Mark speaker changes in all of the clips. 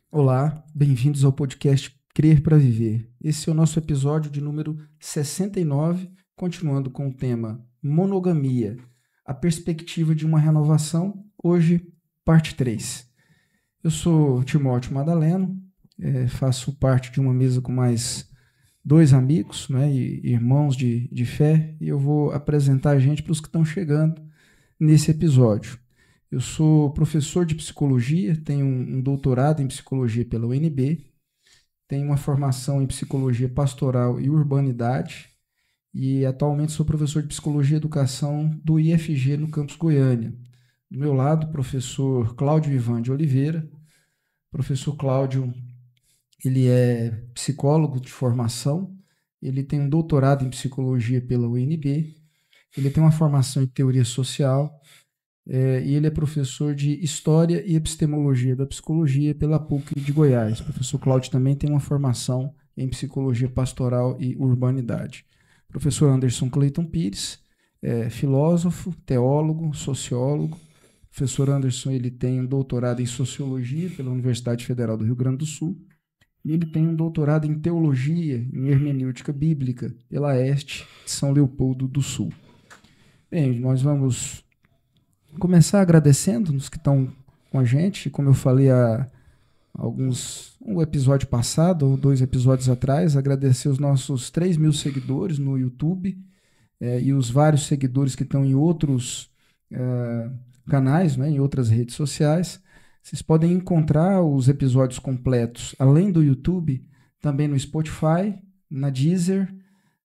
Speaker 1: Olá, bem-vindos ao podcast Crer para Viver. Esse é o nosso episódio de número 69, continuando com o tema Monogamia, a perspectiva de uma renovação, hoje, parte 3. Eu sou Timóteo Madaleno, faço parte de uma mesa com mais dois amigos, né, e irmãos de fé, e eu vou apresentar a gente para os que estão chegando nesse episódio. Eu sou professor de psicologia, tenho um doutorado em psicologia pela UNB, tenho uma formação em psicologia pastoral e urbanidade e atualmente sou professor de psicologia e educação do IFG no campus Goiânia. Do meu lado, o professor Cláudio Ivan de Oliveira. Professor Cláudio, ele é psicólogo de formação, ele tem um doutorado em psicologia pela UNB, ele tem uma formação em teoria social, e ele é professor de História e Epistemologia da Psicologia pela PUC de Goiás. O professor Cláudio também tem uma formação em Psicologia Pastoral e Urbanidade. O professor Anderson Cleiton Pires é filósofo, teólogo, sociólogo. O professor Anderson ele tem um doutorado em Sociologia pela Universidade Federal do Rio Grande do Sul. E ele tem um doutorado em Teologia, em Hermenêutica Bíblica, pela EST de São Leopoldo do Sul. Bem, nós vamos começar agradecendo os que estão com a gente. Como eu falei um episódio passado, ou 2 episódios atrás, agradecer os nossos 3.000 seguidores no YouTube e os vários seguidores que estão em outros canais, né, em outras redes sociais. Vocês podem encontrar os episódios completos, além do YouTube, também no Spotify, na Deezer,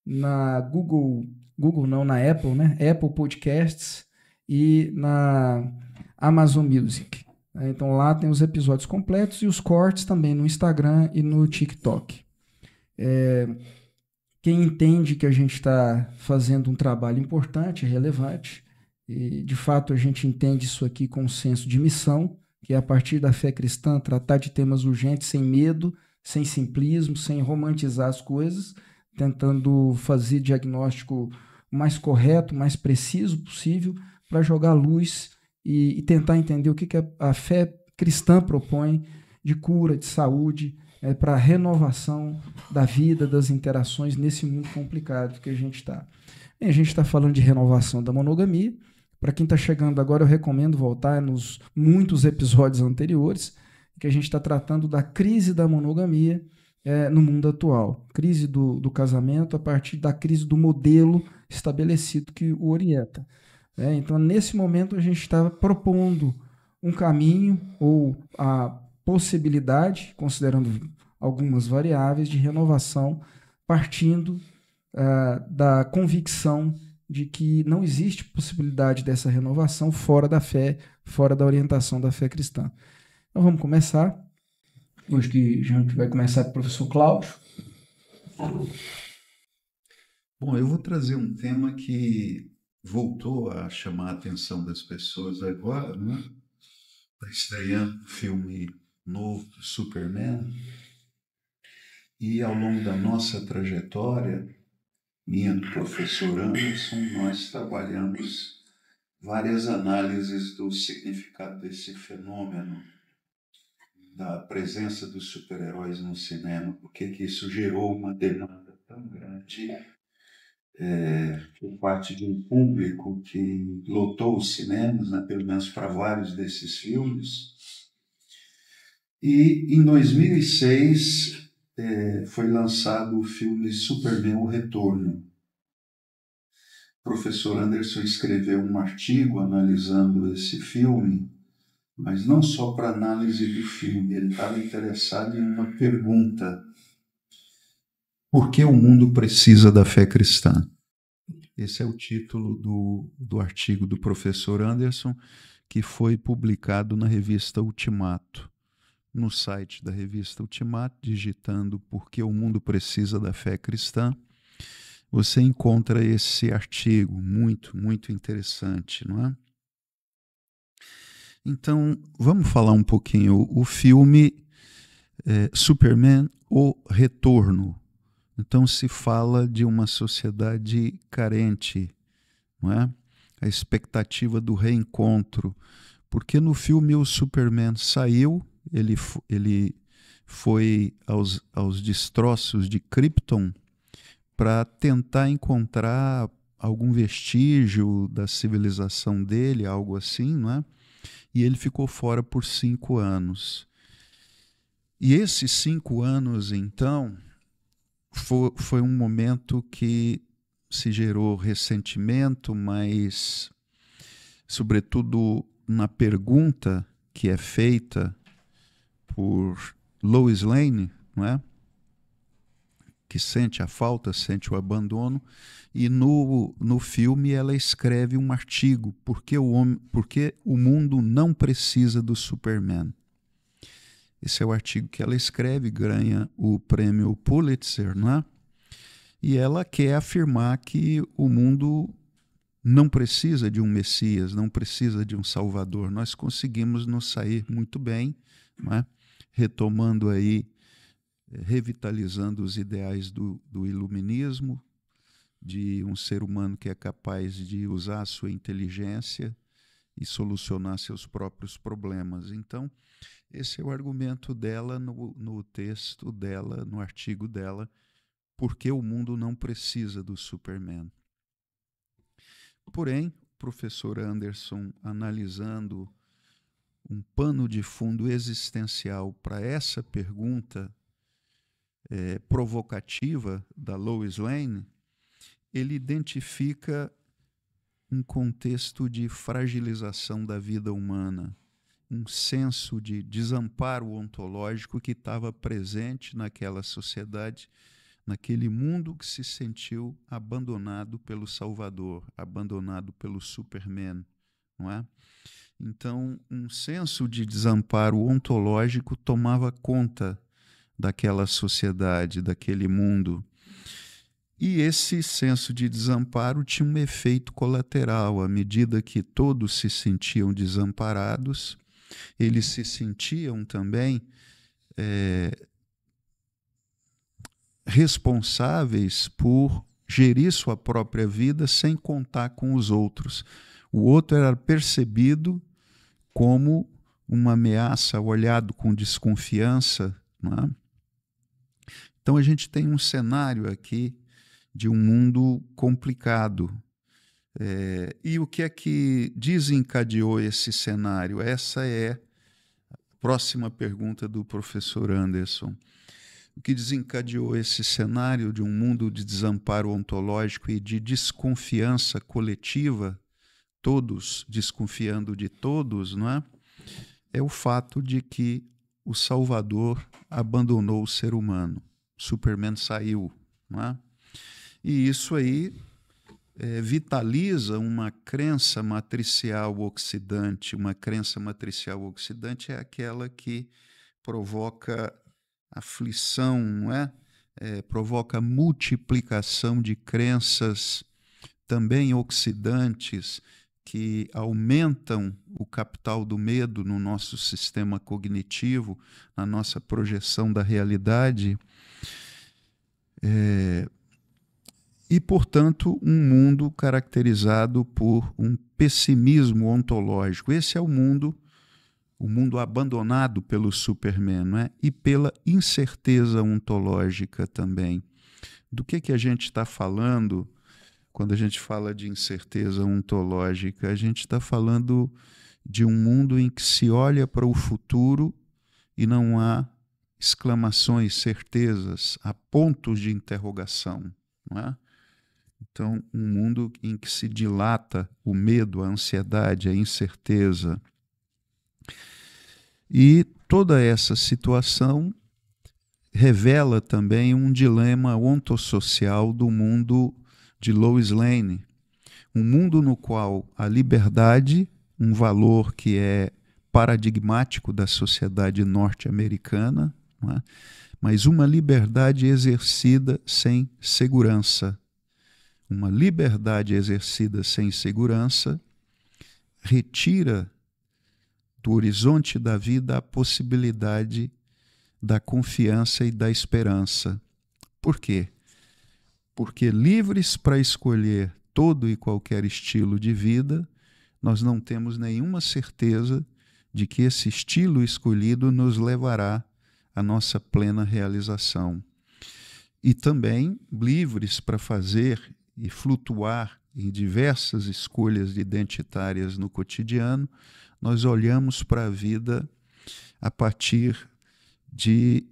Speaker 1: na na Apple, né? Apple Podcasts e na Amazon Music. Então lá tem os episódios completos e os cortes também no Instagram e no TikTok. Quem entende que a gente está fazendo um trabalho importante, relevante, e de fato a gente entende isso aqui com um senso de missão, que é a partir da fé cristã tratar de temas urgentes sem medo, sem simplismo, sem romantizar as coisas, tentando fazer diagnóstico mais correto, mais preciso possível, para jogar luz e tentar entender o que a fé cristã propõe de cura, de saúde, para a renovação da vida, das interações nesse mundo complicado que a gente está. A gente está falando de renovação da monogamia. Para quem está chegando agora, eu recomendo voltar nos muitos episódios anteriores, que a gente está tratando da crise da monogamia no mundo atual. Crise do casamento a partir da crise do modelo estabelecido que o orienta. Então, nesse momento, a gente está propondo um caminho ou a possibilidade, considerando algumas variáveis, de renovação, partindo da convicção de que não existe possibilidade dessa renovação fora da fé, fora da orientação da fé cristã. Então, vamos começar. Hoje que a gente vai começar com o professor Cláudio.
Speaker 2: Bom, eu vou trazer um tema que voltou a chamar a atenção das pessoas agora, né? Está estreando um filme novo do Superman. E ao longo da nossa trajetória, minha do professor Anderson, nós trabalhamos várias análises do significado desse fenômeno, da presença dos super-heróis no cinema, porque que isso gerou uma demanda tão grande por parte de um público que lotou os cinemas, né, pelo menos para vários desses filmes. E em 2006 foi lançado o filme Superman, o Retorno. O professor Anderson escreveu um artigo analisando esse filme, mas não só para análise do filme, ele estava interessado em uma pergunta: por que o mundo precisa da fé cristã? Esse é o título do artigo do professor Anderson, que foi publicado na revista Ultimato. No site da revista Ultimato, digitando Por que o mundo precisa da fé cristã, você encontra esse artigo muito, muito interessante, não é? Então, vamos falar um pouquinho. O filme Superman, o Retorno. Então se fala de uma sociedade carente, não é? A expectativa do reencontro, porque no filme o Superman saiu, ele
Speaker 3: foi aos destroços de Krypton para tentar encontrar algum vestígio da civilização dele, algo assim, não é? E ele ficou fora por 5 anos. E esses 5 anos, então, foi um momento que se gerou ressentimento, mas, sobretudo, na pergunta que é feita por Lois Lane, não é? Que sente a falta, sente o abandono, e no filme ela escreve um artigo, porque o mundo não precisa do Superman. Esse é o artigo que ela escreve, ganha o prêmio Pulitzer, não é? E ela quer afirmar que o mundo não precisa de um Messias, não precisa de um Salvador. Nós conseguimos nos sair muito bem, não é? Retomando aí, revitalizando os ideais do iluminismo, de um ser humano que é capaz de usar a sua inteligência e solucionar seus próprios problemas. Então, esse é o argumento dela no texto dela, no artigo dela, porque o mundo não precisa do Superman. Porém, o professor Anderson, analisando um pano de fundo existencial para essa pergunta provocativa da Lois Lane, ele identifica um contexto de fragilização da vida humana, um senso de desamparo ontológico que estava presente naquela sociedade, naquele mundo que se sentiu abandonado pelo Salvador, abandonado pelo Superman, não é? Então, um senso de desamparo ontológico tomava conta daquela sociedade, daquele mundo. E esse senso de desamparo tinha um efeito colateral. À medida que todos se sentiam desamparados, eles se sentiam também responsáveis por gerir sua própria vida sem contar com os outros. O outro era percebido como uma ameaça, olhado com desconfiança, não é? Então a gente tem um cenário aqui de um mundo complicado. E o que é que desencadeou esse cenário? Essa é a próxima pergunta do professor Anderson. O que desencadeou esse cenário de um mundo de desamparo ontológico e de desconfiança coletiva, todos desconfiando de todos, não é? É o fato de que o Salvador abandonou o ser humano. Superman saiu, não é? E isso aí vitaliza uma crença matricial oxidante. Uma crença matricial oxidante é aquela que provoca aflição, não é? Provoca multiplicação de crenças também oxidantes que aumentam o capital do medo no nosso sistema cognitivo, na nossa projeção da realidade. E, portanto, um mundo caracterizado por um pessimismo ontológico. Esse é o mundo abandonado pelo Superman, não é? E pela incerteza ontológica também. Do que a gente está falando quando a gente fala de incerteza ontológica? A gente está falando de um mundo em que se olha para o futuro e não há exclamações, certezas, há pontos de interrogação, não é? Então, um mundo em que se dilata o medo, a ansiedade, a incerteza. E toda essa situação revela também um dilema ontosocial do mundo de Lois Lane. Um mundo no qual a liberdade, um valor que é paradigmático da sociedade norte-americana, não é? Mas uma liberdade exercida sem segurança. Uma liberdade exercida sem segurança retira do horizonte da vida a possibilidade da confiança e da esperança. Por quê? Porque livres para escolher todo e qualquer estilo de vida, nós não temos nenhuma certeza de que esse estilo escolhido nos levará a nossa plena realização. E também livres para fazer e flutuar em diversas escolhas identitárias no cotidiano, nós olhamos para a vida a partir de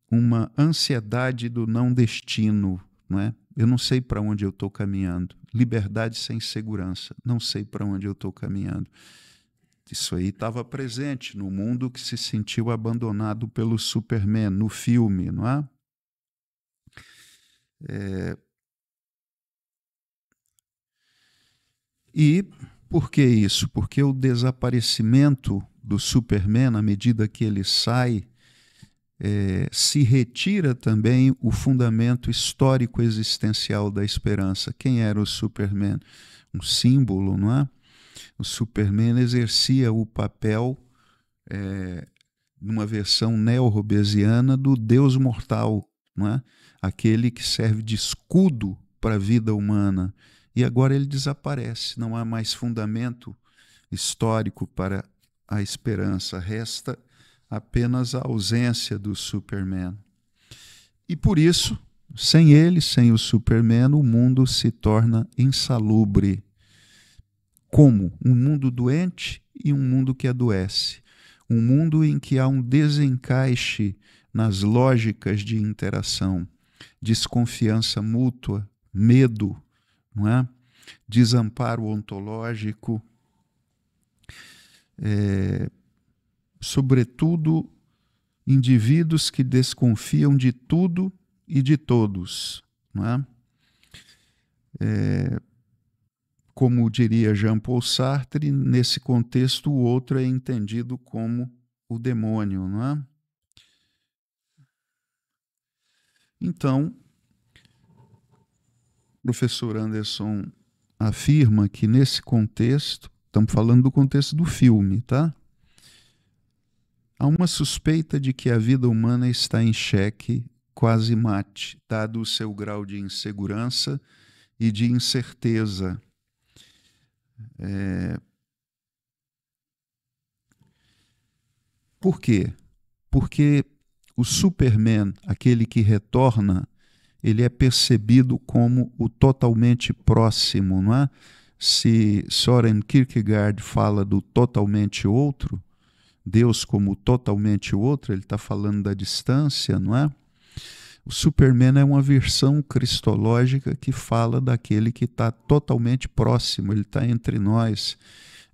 Speaker 3: uma ansiedade do não destino, não é? Eu não sei para onde eu estou caminhando. Liberdade sem segurança. Não sei para onde eu estou caminhando. Isso aí estava presente no mundo que se sentiu abandonado pelo Superman, no filme, não é? E por que isso? Porque o desaparecimento do Superman, à medida que ele sai, se retira também o fundamento histórico existencial da esperança. Quem era o Superman? Um símbolo, não é? O Superman exercia o papel, numa versão neo-robesiana, do Deus mortal, não é? Aquele que serve de escudo para a vida humana. E agora ele desaparece, não há mais fundamento histórico para a esperança, resta apenas a ausência do Superman. E por isso, sem ele, sem o Superman, o mundo se torna insalubre. Como? Um mundo doente e um mundo que adoece. Um mundo em que há um desencaixe nas lógicas de interação, desconfiança mútua, medo, não é? Desamparo ontológico, sobretudo indivíduos que desconfiam de tudo e de todos, não é? Como diria Jean-Paul Sartre, nesse contexto o outro é entendido como o demônio, não é? Então, o professor Anderson afirma que nesse contexto, estamos falando do contexto do filme, tá? Há uma suspeita de que a vida humana está em xeque, quase mate, dado o seu grau de insegurança e de incerteza. Por quê? Porque o Superman, aquele que retorna, ele é percebido como o totalmente próximo, não é? Se Søren Kierkegaard fala do totalmente outro, Deus como totalmente outro, ele está falando da distância, não é? O Superman é uma versão cristológica que fala daquele que está totalmente próximo, ele está entre nós,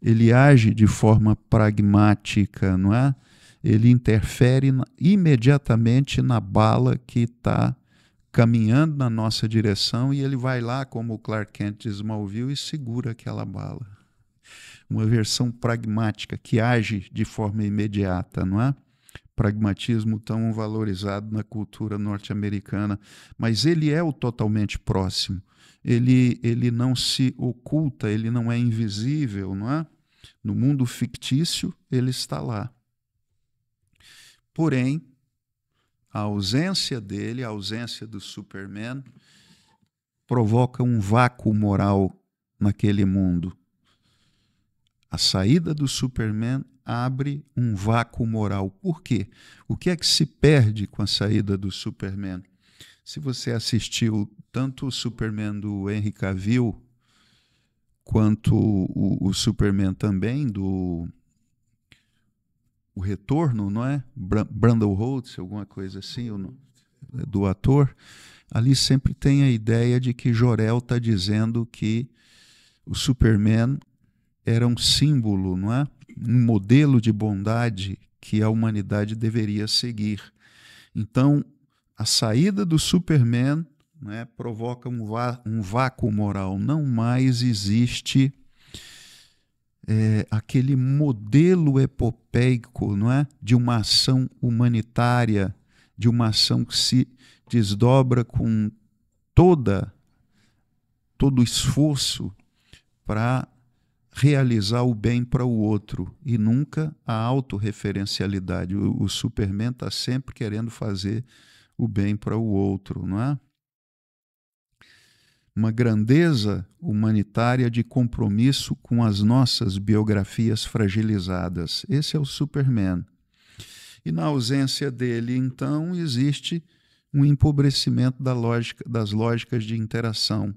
Speaker 3: ele age de forma pragmática, não é? Ele interfere imediatamente na bala que está caminhando na nossa direção e ele vai lá, como o Clark Kent de Smallville, e segura aquela bala. Uma versão pragmática que age de forma imediata, não é? Pragmatismo tão valorizado na cultura norte-americana, mas ele é o totalmente próximo. Ele não se oculta, ele não é invisível, não é? No mundo fictício, ele está lá. Porém, a ausência dele, a ausência do Superman, provoca um vácuo moral naquele mundo. A saída do Superman abre um vácuo moral. Por quê? O que é que se perde com a saída do Superman? Se você assistiu tanto o Superman do Henry Cavill, quanto o Superman também do O Retorno, não é? Brandon Rhodes, alguma coisa assim, do ator, ali sempre tem a ideia de que Jor-El está dizendo que o Superman era um símbolo, não é? Um modelo de bondade que a humanidade deveria seguir. Então, a saída do Superman, né, provoca um vácuo moral. Não mais existe aquele modelo epopeico, não é? De uma ação humanitária, de uma ação que se desdobra com todo o esforço para realizar o bem para o outro, e nunca a autorreferencialidade. O Superman está sempre querendo fazer o bem para o outro, não é? Uma grandeza humanitária de compromisso com as nossas biografias fragilizadas. Esse é o Superman. E na ausência dele, então, existe um empobrecimento das lógicas de interação.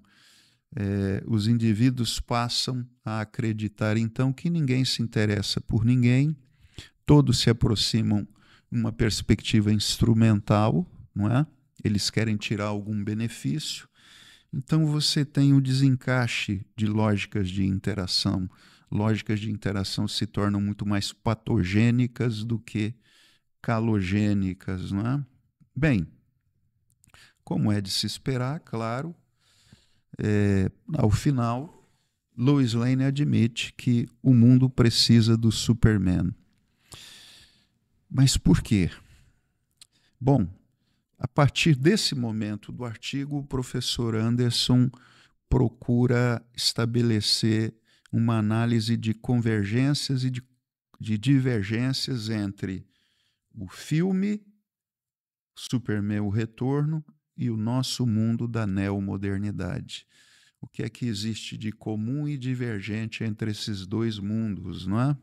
Speaker 3: Os indivíduos passam a acreditar, então, que ninguém se interessa por ninguém, todos se aproximam de uma perspectiva instrumental, não é? Eles querem tirar algum benefício. Então você tem o desencaixe de lógicas de interação. Lógicas de interação se tornam muito mais patogênicas do que calogênicas, não é? Bem, como é de se esperar, claro, ao final, Lois Lane admite que o mundo precisa do Superman. Mas por quê? Bom, a partir desse momento do artigo, o professor Anderson procura estabelecer uma análise de convergências e de divergências entre o filme Superman, o Retorno, e o nosso mundo da neomodernidade. O que é que existe de comum e divergente entre esses dois mundos, não é?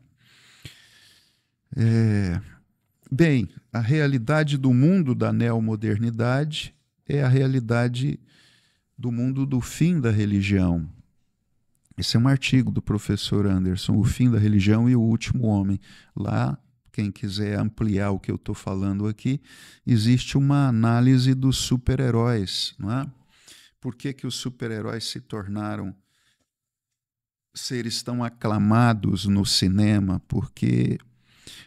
Speaker 3: Bem, a realidade do mundo da neomodernidade é a realidade do mundo do fim da religião. Esse é um artigo do professor Anderson, O Fim da Religião e o Último Homem. Lá, quem quiser ampliar o que eu estou falando aqui, existe uma análise dos super-heróis, não é? Por que os super-heróis se tornaram seres tão aclamados no cinema? Porque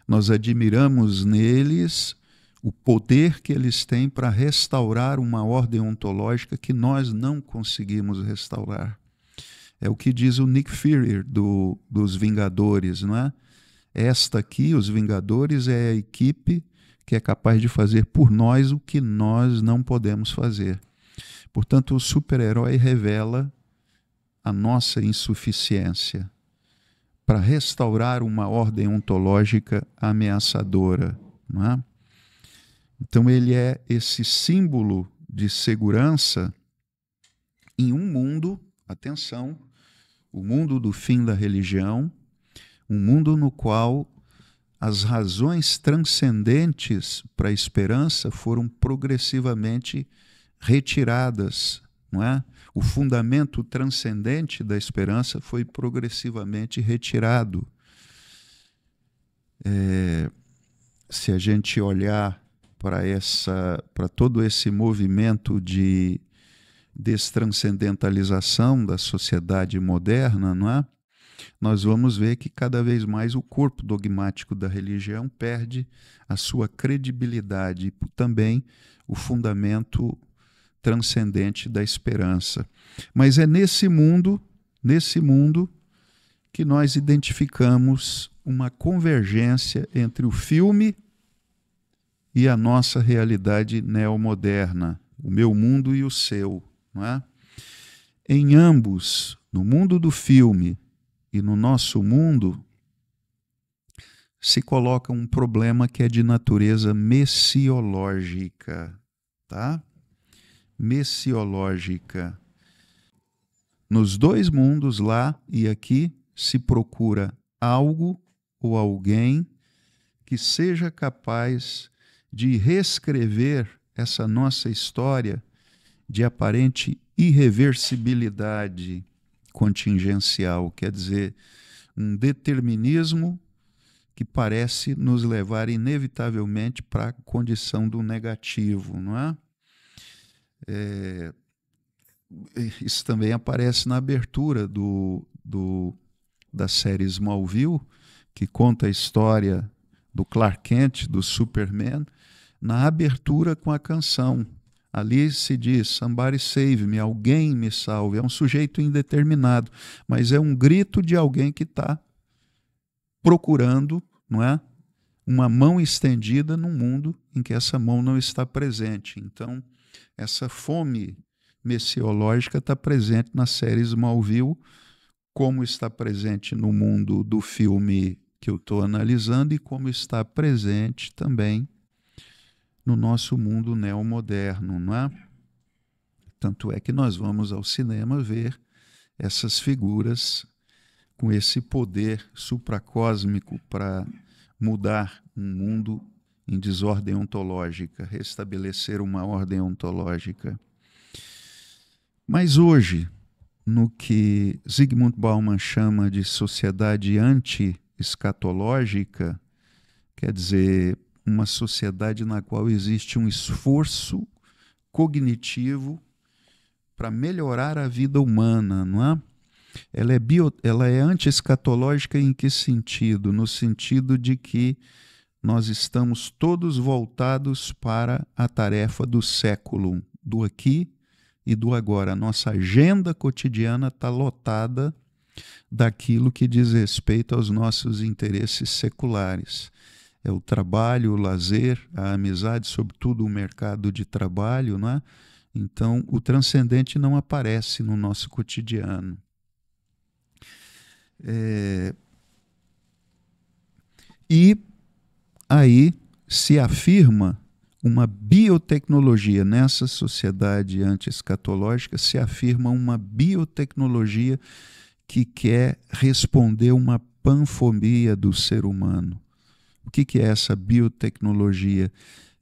Speaker 3: nós admiramos neles o poder que eles têm para restaurar uma ordem ontológica que nós não conseguimos restaurar. É o que diz o Nick Fury dos Vingadores, não é? Esta aqui, os Vingadores, é a equipe que é capaz de fazer por nós o que nós não podemos fazer. Portanto, o super-herói revela a nossa insuficiência para restaurar uma ordem ontológica ameaçadora, não é? Então ele é esse símbolo de segurança em um mundo, atenção, o mundo do fim da religião, um mundo no qual as razões transcendentes para a esperança foram progressivamente retiradas, não é? O fundamento transcendente da esperança foi progressivamente retirado. Se a gente olhar para todo esse movimento de destranscendentalização da sociedade moderna, não é? Nós vamos ver que cada vez mais o corpo dogmático da religião perde a sua credibilidade e também o fundamento transcendente da esperança. Mas é nesse mundo que nós identificamos uma convergência entre o filme e a nossa realidade neomoderna, o meu mundo e o seu, não é? Em ambos, no mundo do filme e no nosso mundo, se coloca um problema que é de natureza messiológica, tá? Messiológica. Nos dois mundos, lá e aqui, se procura algo ou alguém que seja capaz de reescrever essa nossa história de aparente irreversibilidade contingencial, quer dizer, um determinismo que parece nos levar inevitavelmente para a condição do negativo, não é? Isso também aparece na abertura da série Smallville, que conta a história do Clark Kent, do Superman, na abertura com a canção. Ali se diz, somebody save me, alguém me salve. É um sujeito indeterminado, mas é um grito de alguém que está procurando, não é? Uma mão estendida num mundo em que essa mão não está presente. Então, essa fome messiológica está presente na série Smallville, como está presente no mundo do filme que eu estou analisando e como está presente também no nosso mundo neomoderno, não é? Tanto é que nós vamos ao cinema ver essas figuras com esse poder supracósmico para mudar um mundo em desordem ontológica, restabelecer uma ordem ontológica. Mas hoje, no que Zygmunt Bauman chama de sociedade anti-escatológica, quer dizer, uma sociedade na qual existe um esforço cognitivo para melhorar a vida humana, não é? Ela é anti-escatológica em que sentido? No sentido de que nós estamos todos voltados para a tarefa do século, do aqui e do agora. A nossa agenda cotidiana está lotada daquilo que diz respeito aos nossos interesses seculares. É o trabalho, o lazer, a amizade, sobretudo o mercado de trabalho, não é? Então, o transcendente não aparece no nosso cotidiano. E aí se afirma uma biotecnologia, nessa sociedade anti-escatológica, se afirma uma biotecnologia que quer responder uma panfobia do ser humano. O que é essa biotecnologia?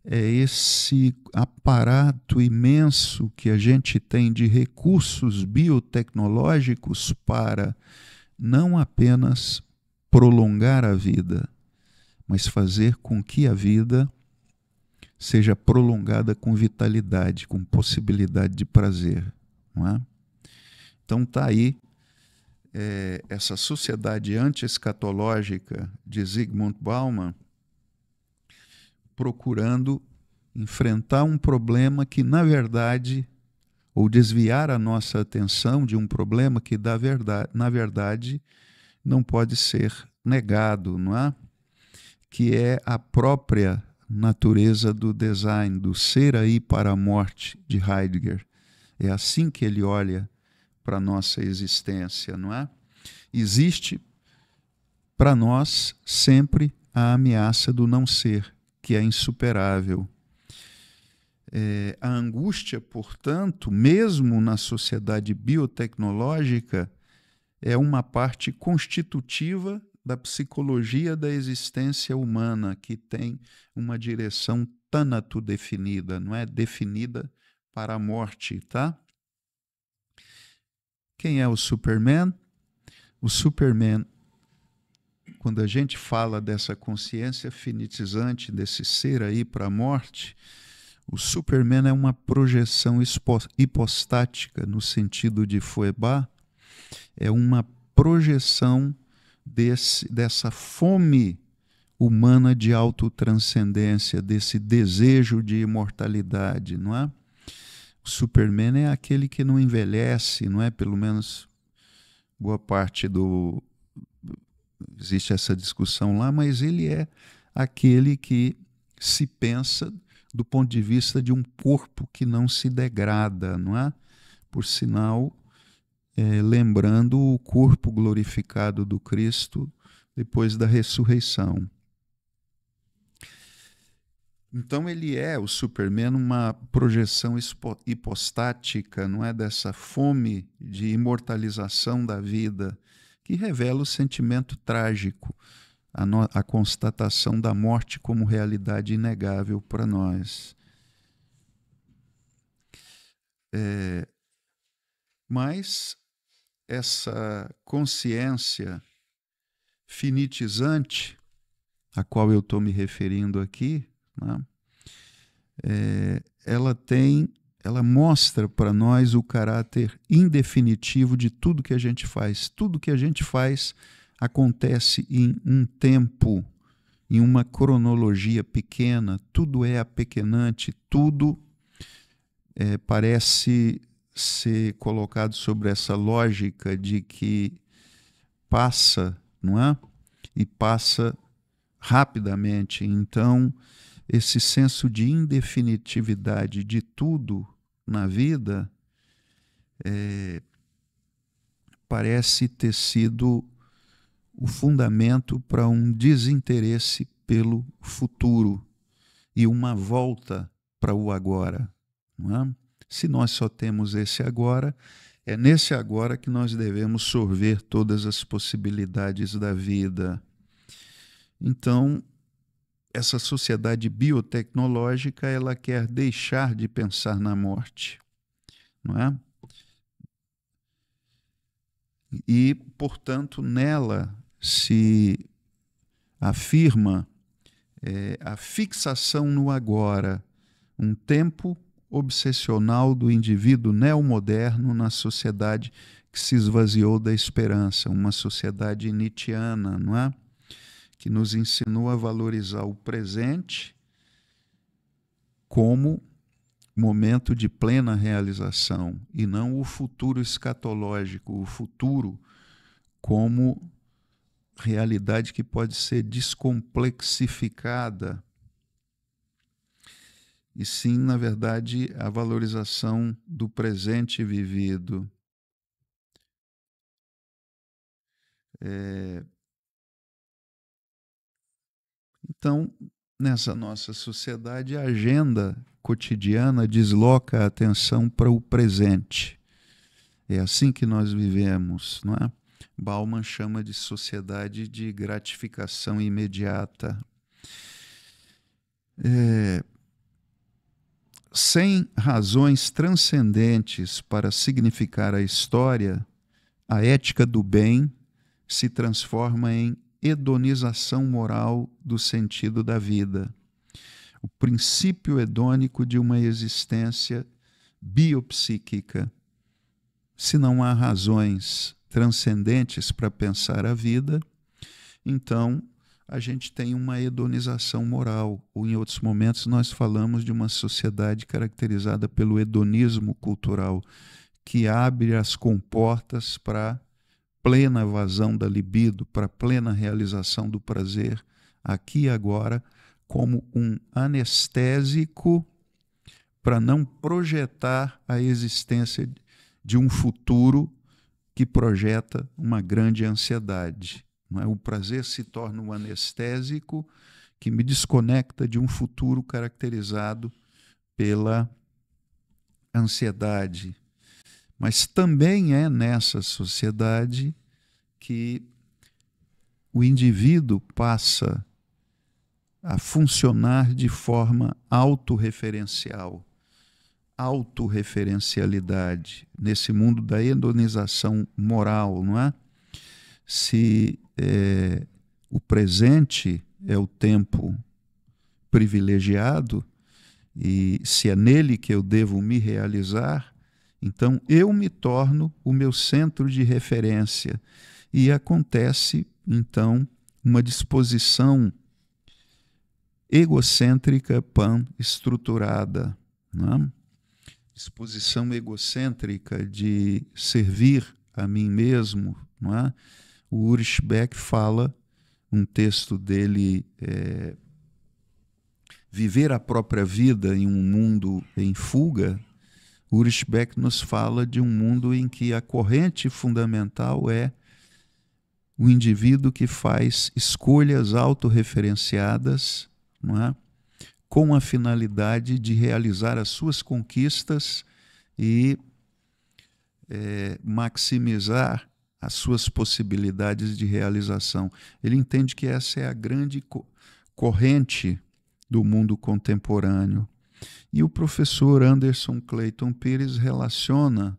Speaker 3: É esse aparato imenso que a gente tem de recursos biotecnológicos para não apenas prolongar a vida, mas fazer com que a vida seja prolongada com vitalidade, com possibilidade de prazer. Não é? Então está aí essa sociedade anti-escatológica de Zygmunt Bauman procurando enfrentar um problema que, na verdade, ou desviar a nossa atenção de um problema que, na verdade, não pode ser negado, não é? Que é a própria natureza do design, do ser aí para a morte de Heidegger. É assim que ele olha para a nossa existência, não é? Existe para nós sempre a ameaça do não ser, que é insuperável. A angústia, portanto, mesmo na sociedade biotecnológica, é uma parte constitutiva da psicologia da existência humana, que tem uma direção tânato definida, não é? Definida para a morte, tá? Quem é o Superman? O Superman, quando a gente fala dessa consciência finitizante, desse ser aí para a morte, o Superman é uma projeção hipostática, no sentido de Feuerbach, é uma projeção dessa fome humana de autotranscendência, desse desejo de imortalidade, não é? O Superman é aquele que não envelhece, não é? Pelo menos boa parte do... Existe essa discussão lá, mas ele é aquele que se pensa do ponto de vista de um corpo que não se degrada, não é? Por sinal, lembrando o corpo glorificado do Cristo depois da ressurreição. Então ele é, o Superman, uma projeção hipostática, não é, dessa fome de imortalização da vida, que revela o sentimento trágico, a constatação da morte como realidade inegável para nós. Mas essa consciência finitizante, a qual eu estou me referindo aqui, né, ela mostra para nós o caráter indefinitivo de tudo que a gente faz. Tudo que a gente faz acontece em um tempo, em uma cronologia pequena, tudo é apequenante, tudo parece ser colocado sobre essa lógica de que passa, não é? E passa rapidamente. Então, esse senso de indefinitividade de tudo na vida parece ter sido o fundamento para um desinteresse pelo futuro e uma volta para o agora, não é? Se nós só temos esse agora, é nesse agora que nós devemos sorver todas as possibilidades da vida. Então, essa sociedade biotecnológica, ela quer deixar de pensar na morte, não é? E, portanto, nela se afirma a fixação no agora, um tempo obsessional do indivíduo neomoderno na sociedade que se esvaziou da esperança, uma sociedade nietzschiana, não é? Que nos ensinou a valorizar o presente como momento de plena realização e não o futuro escatológico, o futuro como realidade que pode ser descomplexificada, e sim, na verdade, a valorização do presente vivido. Então, nessa nossa sociedade, a agenda cotidiana desloca a atenção para o presente. É assim que nós vivemos, não é? Bauman chama de sociedade de gratificação imediata. Sem razões transcendentes para significar a história, a ética do bem se transforma em hedonização moral do sentido da vida. O princípio hedônico de uma existência biopsíquica. Se não há razões transcendentes para pensar a vida, então a gente tem uma hedonização moral, ou em outros momentos nós falamos de uma sociedade caracterizada pelo hedonismo cultural, que abre as comportas para plena vazão da libido, para plena realização do prazer, aqui e agora, como um anestésico para não projetar a existência de um futuro que projeta uma grande ansiedade. Não é? O prazer se torna um anestésico que me desconecta de um futuro caracterizado pela ansiedade. Mas também é nessa sociedade que o indivíduo passa a funcionar de forma autorreferencial, autorreferencialidade, nesse mundo da hedonização moral, não é? Se o presente é o tempo privilegiado e se é nele que eu devo me realizar, então eu me torno o meu centro de referência e acontece, então, uma disposição egocêntrica pan-estruturada, não é? Disposição egocêntrica de servir a mim mesmo, não é? O Ulrich Beck fala, um texto dele, Viver a Própria Vida em um Mundo em Fuga. Ulrich Beck nos fala de um mundo em que a corrente fundamental é o indivíduo que faz escolhas autorreferenciadas, não é? Com a finalidade de realizar as suas conquistas e maximizar as suas possibilidades de realização. Ele entende que essa é a grande corrente do mundo contemporâneo. E o professor Anderson Clayton Pires relaciona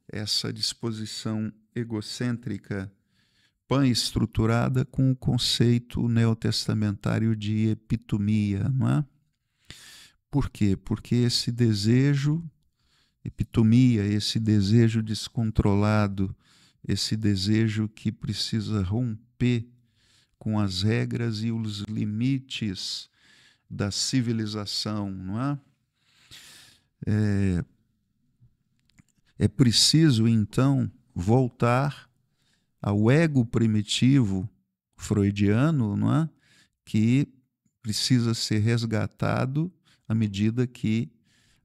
Speaker 3: essa disposição egocêntrica pan-estruturada com o conceito neotestamentário de epitomia, não é? Por quê? Porque esse desejo, epitomia, esse desejo descontrolado, esse desejo que precisa romper com as regras e os limites da civilização, não é? É preciso, então, voltar ao ego primitivo freudiano, não é? Que precisa ser resgatado à medida que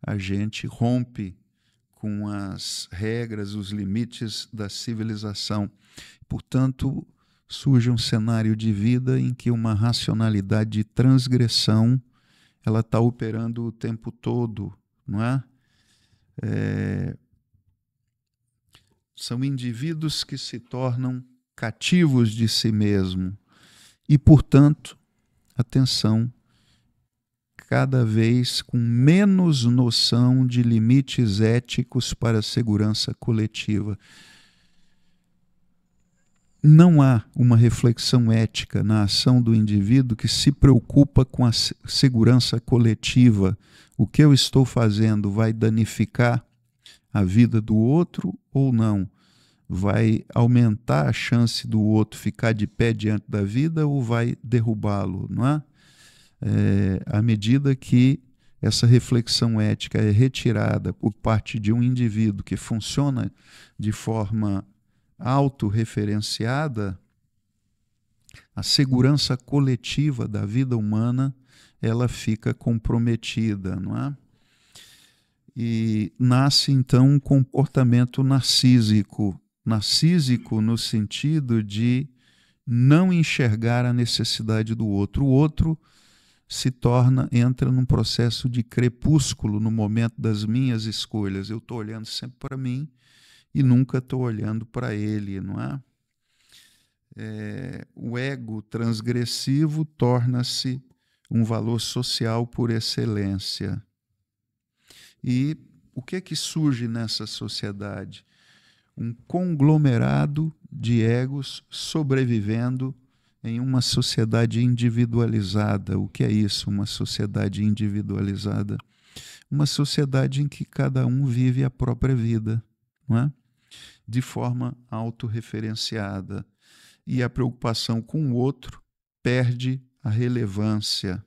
Speaker 3: a gente rompe com as regras, os limites da civilização. Portanto, surge um cenário de vida em que uma racionalidade de transgressão ela está operando o tempo todo, não é? São indivíduos que se tornam cativos de si mesmo e, portanto, atenção, cada vez com menos noção de limites éticos para a segurança coletiva. Não há uma reflexão ética na ação do indivíduo que se preocupa com a segurança coletiva. O que eu estou fazendo vai danificar a vida do outro ou não? Vai aumentar a chance do outro ficar de pé diante da vida ou vai derrubá-lo, não é? À medida que essa reflexão ética é retirada por parte de um indivíduo que funciona de forma autorreferenciada, a segurança coletiva da vida humana ela fica comprometida, não é? E nasce então um comportamento narcísico no sentido de não enxergar a necessidade do outro. O outro entra num processo de crepúsculo no momento das minhas escolhas. Eu estou olhando sempre para mim e nunca estou olhando para ele, não é? O ego transgressivo torna-se um valor social por excelência. E o que é que surge nessa sociedade? Um conglomerado de egos sobrevivendo em uma sociedade individualizada. O que é isso, uma sociedade individualizada? Uma sociedade em que cada um vive a própria vida, não é? De forma autorreferenciada. E a preocupação com o outro perde a relevância.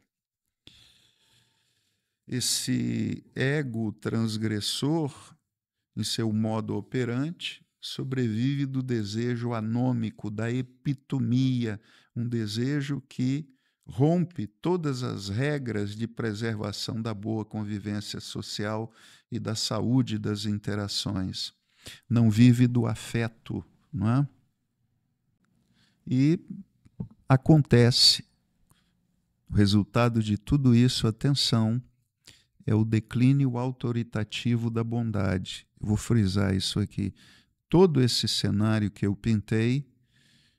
Speaker 3: Esse ego transgressor, em seu modo operante, sobrevive do desejo anômico, da epitomia, um desejo que rompe todas as regras de preservação da boa convivência social e da saúde das interações. Não vive do afeto, não é? E acontece, o resultado de tudo isso, atenção, é o declínio autoritativo da bondade. Eu vou frisar isso aqui. Todo esse cenário que eu pintei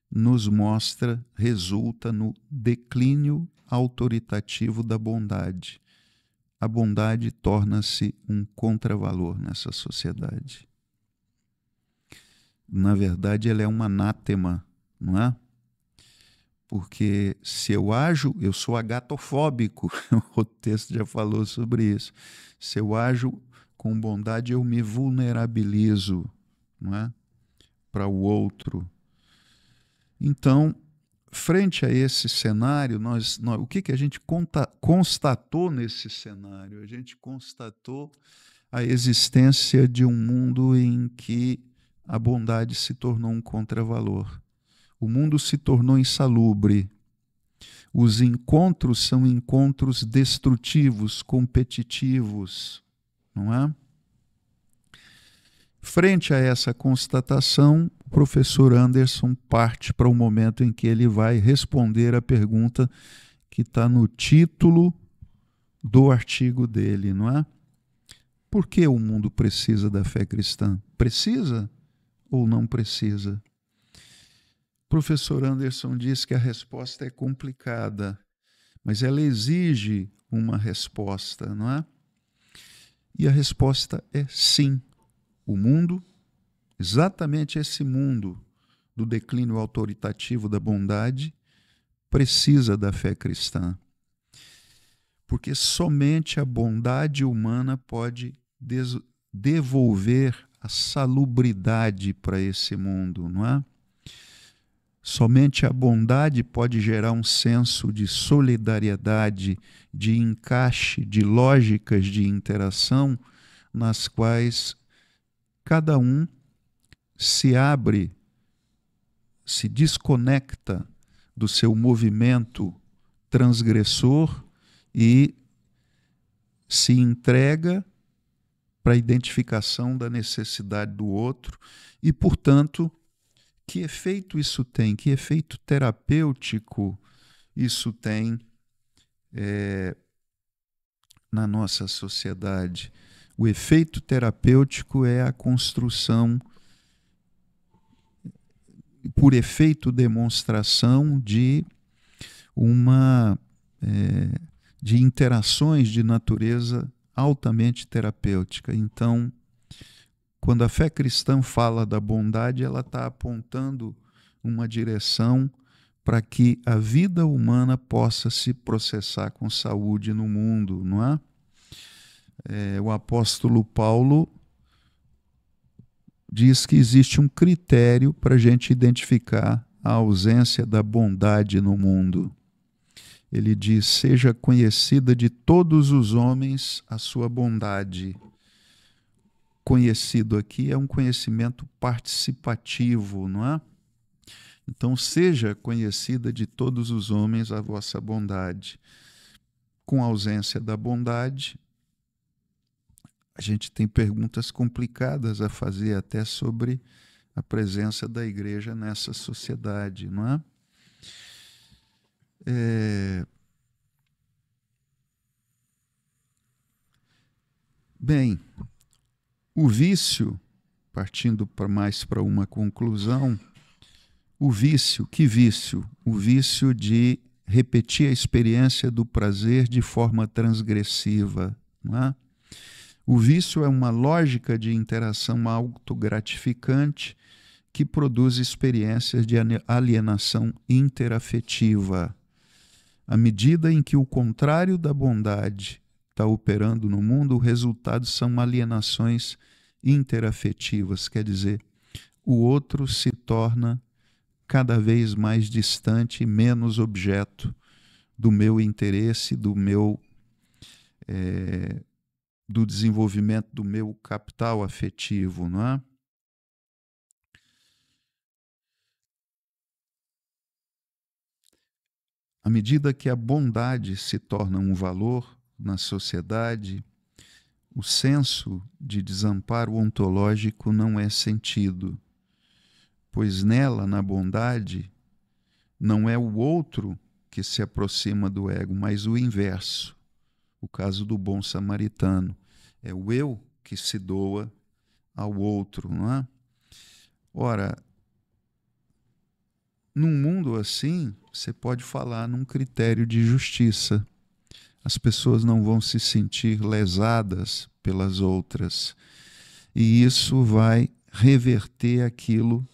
Speaker 3: nos mostra, resulta no declínio autoritativo da bondade. A bondade torna-se um contravalor nessa sociedade. Na verdade, ela é um anátema, não é? Porque se eu ajo, eu sou agatofóbico, o texto já falou sobre isso. Se eu ajo com bondade, eu me vulnerabilizo, não é? Para o outro. Então, frente a esse cenário, o que a gente constatou nesse cenário? A gente constatou a existência de um mundo em que a bondade se tornou um contravalor. O mundo se tornou insalubre. Os encontros são encontros destrutivos, competitivos, não é? Frente a essa constatação, o professor Anderson parte para o momento em que ele vai responder a pergunta que está no título do artigo dele, não é? Por que o mundo precisa da fé cristã? Precisa ou não precisa? O professor Anderson diz que a resposta é complicada, mas ela exige uma resposta, não é? E a resposta é sim. O mundo, exatamente esse mundo do declínio autoritativo da bondade, precisa da fé cristã. Porque somente a bondade humana pode devolver a salubridade para esse mundo, não é? Somente a bondade pode gerar um senso de solidariedade, de encaixe, de lógicas de interação nas quais cada um se abre, se desconecta do seu movimento transgressor e se entrega para a identificação da necessidade do outro e, portanto, que efeito isso tem? Que efeito terapêutico isso tem na nossa sociedade? O efeito terapêutico é a construção, por efeito demonstração, de de interações de natureza altamente terapêutica. Então, quando a fé cristã fala da bondade, ela está apontando uma direção para que a vida humana possa se processar com saúde no mundo, não é? O apóstolo Paulo diz que existe um critério para a gente identificar a ausência da bondade no mundo. Ele diz: seja conhecida de todos os homens a sua bondade. Conhecido aqui é um conhecimento participativo, não é? Então, seja conhecida de todos os homens a vossa bondade. Com a ausência da bondade, a gente tem perguntas complicadas a fazer até sobre a presença da igreja nessa sociedade, não é? Bem, o vício, partindo mais para uma conclusão, o vício, que vício? O vício de repetir a experiência do prazer de forma transgressiva, não é? O vício é uma lógica de interação autogratificante que produz experiências de alienação interafetiva. À medida em que o contrário da bondade está operando no mundo, o resultado são alienações interafetivas, quer dizer, o outro se torna cada vez mais distante e menos objeto do meu interesse, do desenvolvimento do meu capital afetivo, não é? À medida que a bondade se torna um valor na sociedade, o senso de desamparo ontológico não é sentido, pois nela, na bondade, não é o outro que se aproxima do ego, mas o inverso. O caso do bom samaritano. É o eu que se doa ao outro, não é? Ora, num mundo assim, você pode falar num critério de justiça. As pessoas não vão se sentir lesadas pelas outras. E isso vai reverter aquilo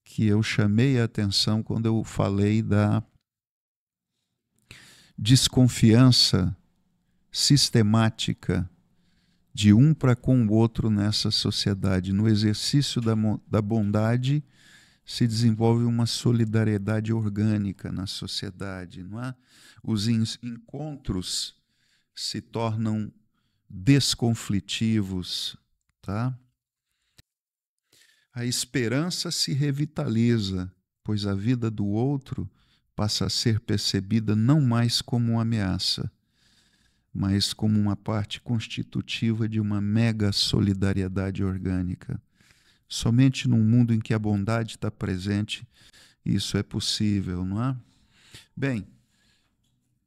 Speaker 3: que eu chamei a atenção quando eu falei da desconfiança sistemática de um para com o outro nessa sociedade. No exercício da bondade se desenvolve uma solidariedade orgânica na sociedade, não é? Os encontros se tornam desconflitivos, tá? A esperança se revitaliza, pois a vida do outro passa a ser percebida não mais como uma ameaça, mas como uma parte constitutiva de uma mega solidariedade orgânica. Somente num mundo em que a bondade está presente, isso é possível, não é? Bem,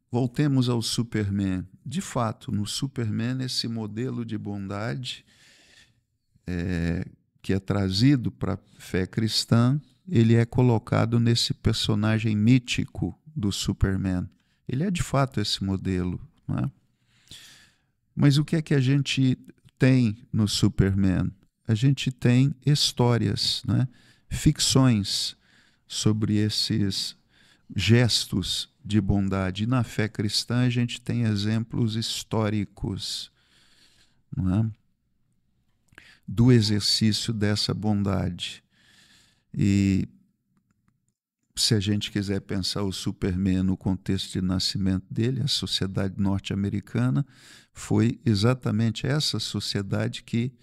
Speaker 3: voltemos ao Superman. De fato, no Superman, esse modelo de bondade que é trazido para a fé cristã, ele é colocado nesse personagem mítico do Superman. Ele é de fato esse modelo, não é? Mas o que é que a gente tem no Superman? A gente tem histórias, né? Ficções sobre esses gestos de bondade. E na fé cristã a gente tem exemplos históricos, não é? Do exercício dessa bondade. E se a gente quiser pensar o Superman no contexto de nascimento dele, a sociedade norte-americana foi exatamente essa sociedade que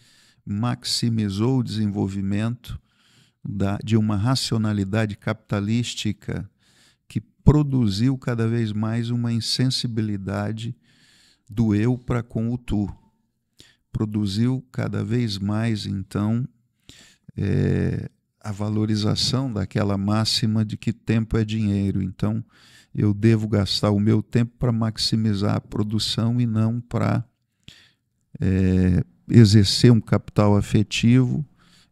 Speaker 3: maximizou o desenvolvimento de uma racionalidade capitalística que produziu cada vez mais uma insensibilidade do eu para com o tu. Produziu cada vez mais, então, a valorização daquela máxima de que tempo é dinheiro. Então, eu devo gastar o meu tempo para maximizar a produção e não para exercer um capital afetivo,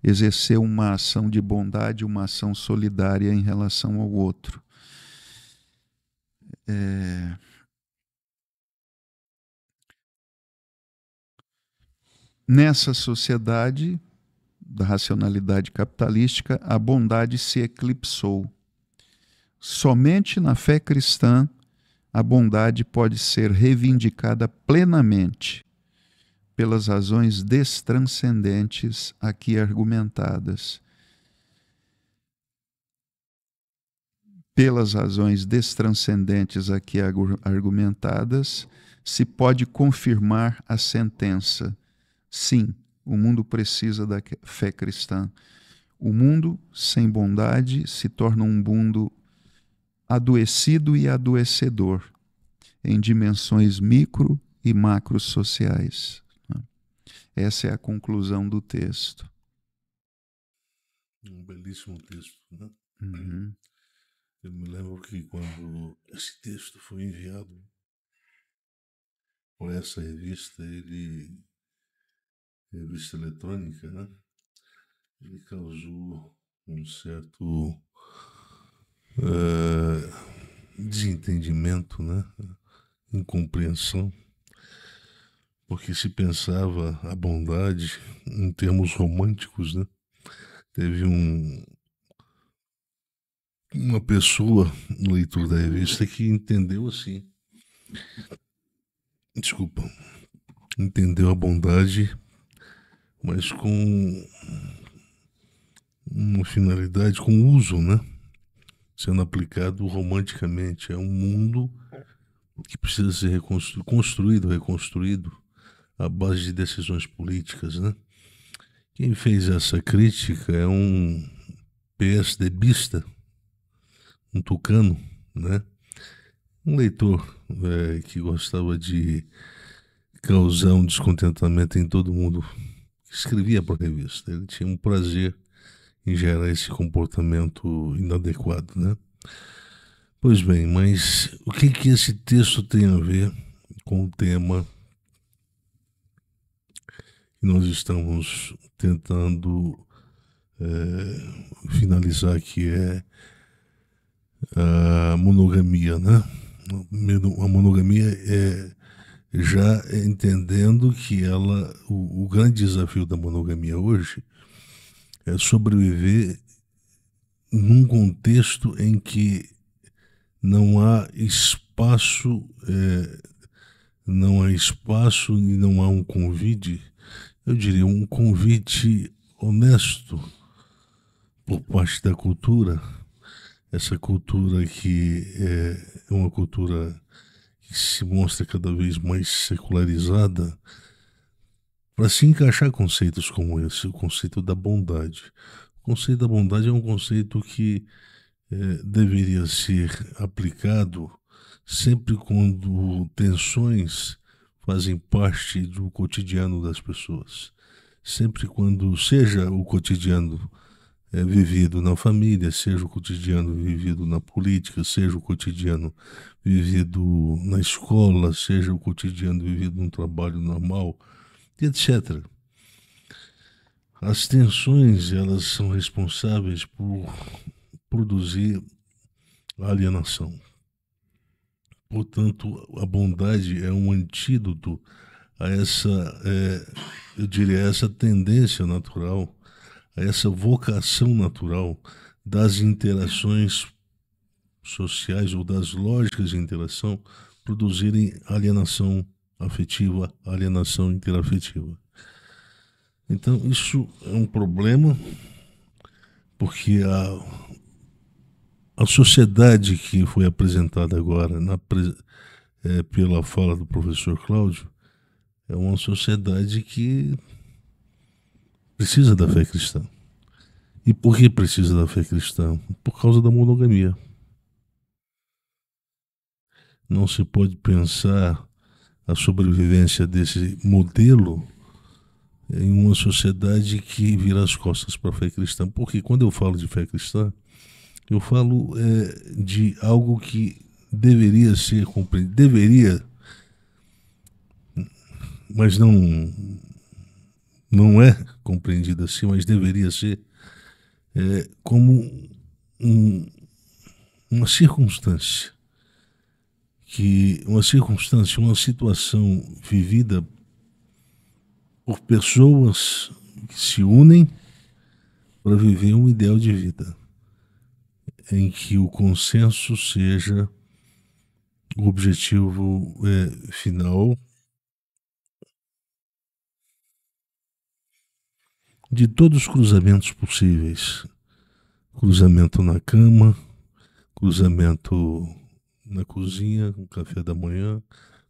Speaker 3: exercer uma ação de bondade, uma ação solidária em relação ao outro. nessa sociedade da racionalidade capitalística, a bondade se eclipsou. Somente na fé cristã a bondade pode ser reivindicada plenamente pelas razões destranscendentes aqui argumentadas. Pelas razões destranscendentes aqui argumentadas, se pode confirmar a sentença. Sim, o mundo precisa da fé cristã. O mundo sem bondade se torna um mundo adoecido e adoecedor em dimensões micro e macro sociais. Essa é a conclusão do texto.
Speaker 4: Um belíssimo texto, né?
Speaker 3: Uhum.
Speaker 4: Eu me lembro que quando esse texto foi enviado por essa revista, revista eletrônica, né? Ele causou um certo desentendimento, né? Incompreensão, porque se pensava a bondade em termos românticos, né? Teve uma pessoa, um leitor da revista, que entendeu assim, entendeu a bondade, mas com uma finalidade, com uso, né? Sendo aplicado romanticamente. É um mundo que precisa ser reconstruído à base de decisões políticas, né? Quem fez essa crítica é um PSDBista, um tucano, né? Um leitor que gostava de causar um descontentamento em todo mundo que escrevia para a revista. Ele tinha um prazer em gerar esse comportamento inadequado, né? Pois bem, mas o que esse texto tem a ver com o tema que nós estamos tentando finalizar, que é a monogamia, né? A monogamia já entendendo que o grande desafio da monogamia hoje é sobreviver num contexto em que não há espaço e não há um convite, eu diria um convite honesto por parte da cultura, essa cultura que é uma cultura que se mostra cada vez mais secularizada, para se encaixar conceitos como esse, o conceito da bondade. O conceito da bondade é um conceito que deveria ser aplicado sempre quando tensões fazem parte do cotidiano das pessoas. Sempre quando seja o cotidiano vivido na família, seja o cotidiano vivido na política, seja o cotidiano vivido na escola, seja o cotidiano vivido num trabalho normal, etc. As tensões, elas são responsáveis por produzir alienação. Portanto, a bondade é um antídoto a essa, eu diria, essa tendência natural, a essa vocação natural das interações sociais ou das lógicas de interação produzirem alienação afetiva, alienação interafetiva. Então, isso é um problema, porque a sociedade que foi apresentada agora pela fala do professor Cláudio é uma sociedade que precisa da fé cristã. E por que precisa da fé cristã? Por causa da monogamia. Não se pode pensar a sobrevivência desse modelo em uma sociedade que vira as costas para a fé cristã. Porque quando eu falo de fé cristã, eu falo de algo que deveria ser compreendido, mas não é compreendido assim, mas deveria ser como uma circunstância, uma situação vivida por pessoas que se unem para viver um ideal de vida em que o consenso seja o objetivo final de todos os cruzamentos possíveis. Cruzamento na cama, cruzamento na cozinha, no café da manhã,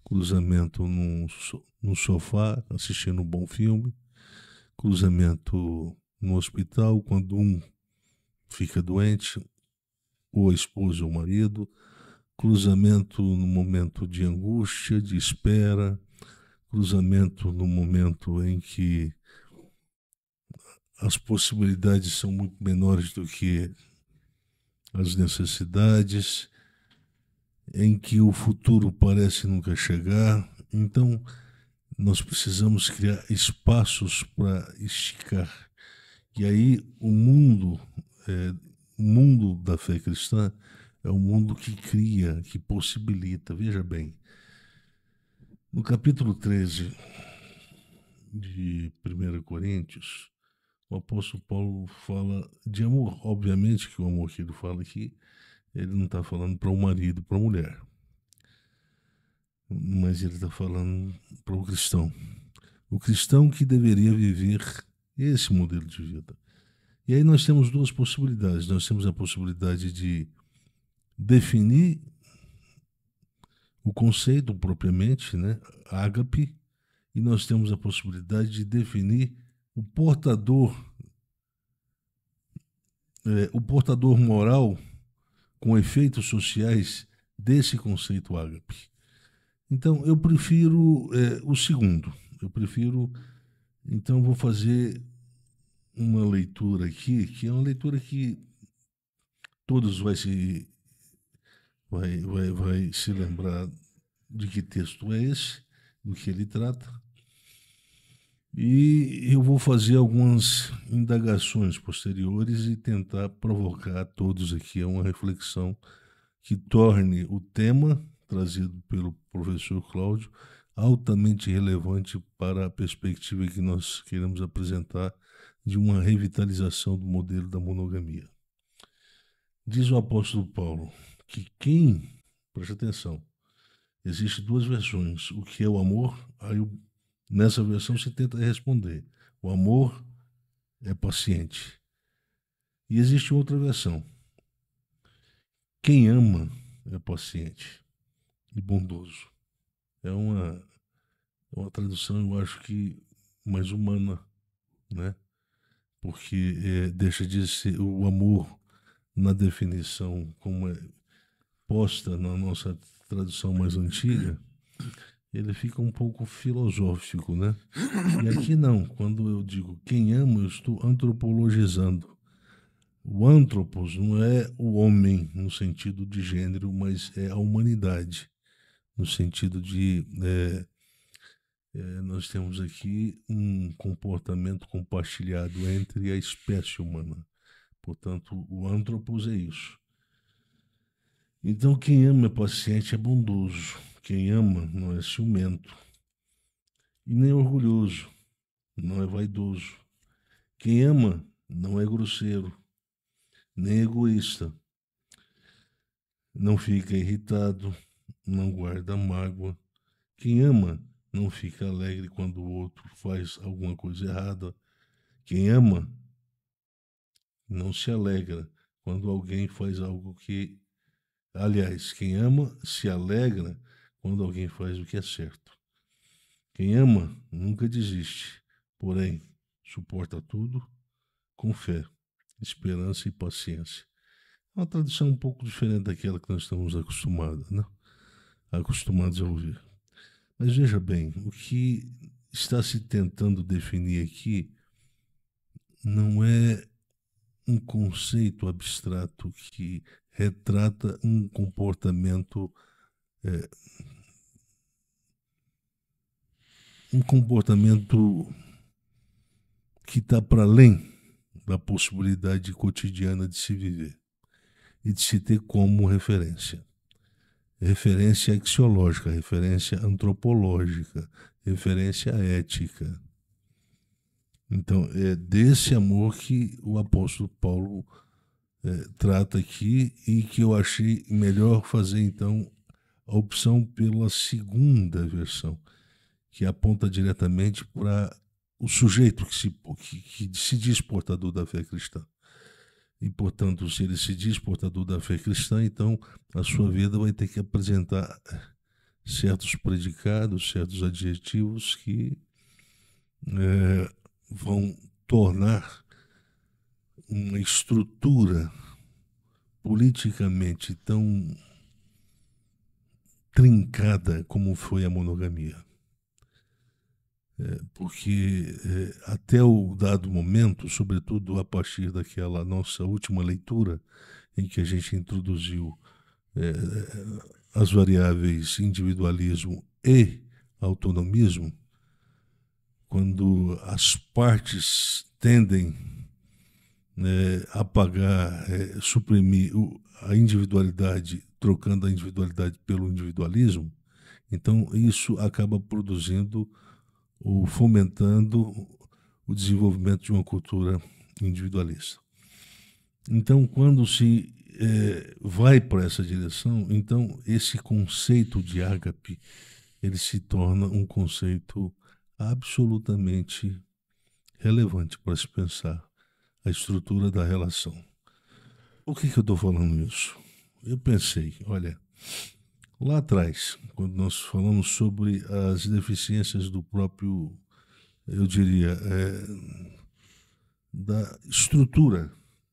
Speaker 4: cruzamento no sofá, assistindo um bom filme, cruzamento no hospital, quando um fica doente, ou a esposa ou o marido, cruzamento no momento de angústia, de espera, cruzamento no momento em que as possibilidades são muito menores do que as necessidades, em que o futuro parece nunca chegar. Então, nós precisamos criar espaços para esticar. E aí o mundo da fé cristã é um mundo que cria, que possibilita. Veja bem, no capítulo 13 de 1 Coríntios, o apóstolo Paulo fala de amor. Obviamente que o amor que ele fala aqui, ele não está falando para o marido, para a mulher, mas ele está falando para o cristão. O cristão que deveria viver esse modelo de vida. E aí nós temos duas possibilidades. Nós temos a possibilidade de definir o conceito propriamente, né, ágape, e nós temos a possibilidade de definir o portador moral com efeitos sociais desse conceito ágape. Então, eu prefiro o segundo. Então, vou fazer uma leitura aqui, que é uma leitura que todos vai se lembrar de que texto é esse, do que ele trata. E eu vou fazer algumas indagações posteriores e tentar provocar a todos aqui a uma reflexão que torne o tema trazido pelo professor Cláudio altamente relevante para a perspectiva que nós queremos apresentar de uma revitalização do modelo da monogamia. Diz o apóstolo Paulo que preste atenção, existem duas versões, o que é o amor, nessa versão você tenta responder, o amor é paciente. E existe outra versão, quem ama é paciente e bondoso. É uma tradução, eu acho que mais humana, né? Porque deixa de ser o amor na definição como é posta na nossa tradução mais antiga, ele fica um pouco filosófico, né? E aqui não, quando eu digo quem ama, eu estou antropologizando. O antropos não é o homem no sentido de gênero, mas é a humanidade, no sentido de nós temos aqui um comportamento compartilhado entre a espécie humana. Portanto, o antropos é isso. Então, quem ama é paciente, é bondoso. Quem ama não é ciumento e nem orgulhoso, não é vaidoso. Quem ama não é grosseiro, nem egoísta. Não fica irritado, não guarda mágoa. Quem ama não fica alegre quando o outro faz alguma coisa errada. Quem ama não se alegra quando alguém faz algo que... Aliás, quem ama se alegra quando alguém faz o que é certo. Quem ama nunca desiste, porém suporta tudo com fé, esperança e paciência. É uma tradução um pouco diferente daquela que nós estamos acostumados, né? Acostumados a ouvir. Mas veja bem, o que está se tentando definir aqui não é um conceito abstrato que retrata um comportamento que está para além da possibilidade cotidiana de se viver e de se ter como referência. Referência axiológica, referência antropológica, referência ética. Então, é desse amor que o apóstolo Paulo trata aqui, e que eu achei melhor fazer, então, a opção pela segunda versão, que aponta diretamente para o sujeito que se diz portador da fé cristã. E, portanto, se ele se diz portador da fé cristã, então a sua vida vai ter que apresentar certos predicados, certos adjetivos que vão tornar uma estrutura politicamente tão trincada como foi a monogamia. Porque até o dado momento, sobretudo a partir daquela nossa última leitura, em que a gente introduziu as variáveis individualismo e autonomismo, quando as partes tendem a pagar, suprimir a individualidade, trocando a individualidade pelo individualismo, então isso acaba produzindo ou fomentando o desenvolvimento de uma cultura individualista. Então, quando se vai para essa direção, então esse conceito de ágape, ele se torna um conceito absolutamente relevante para se pensar a estrutura da relação. Por que eu estou falando isso? Eu pensei, olha, lá atrás, quando nós falamos sobre as deficiências do próprio, eu diria, da estrutura,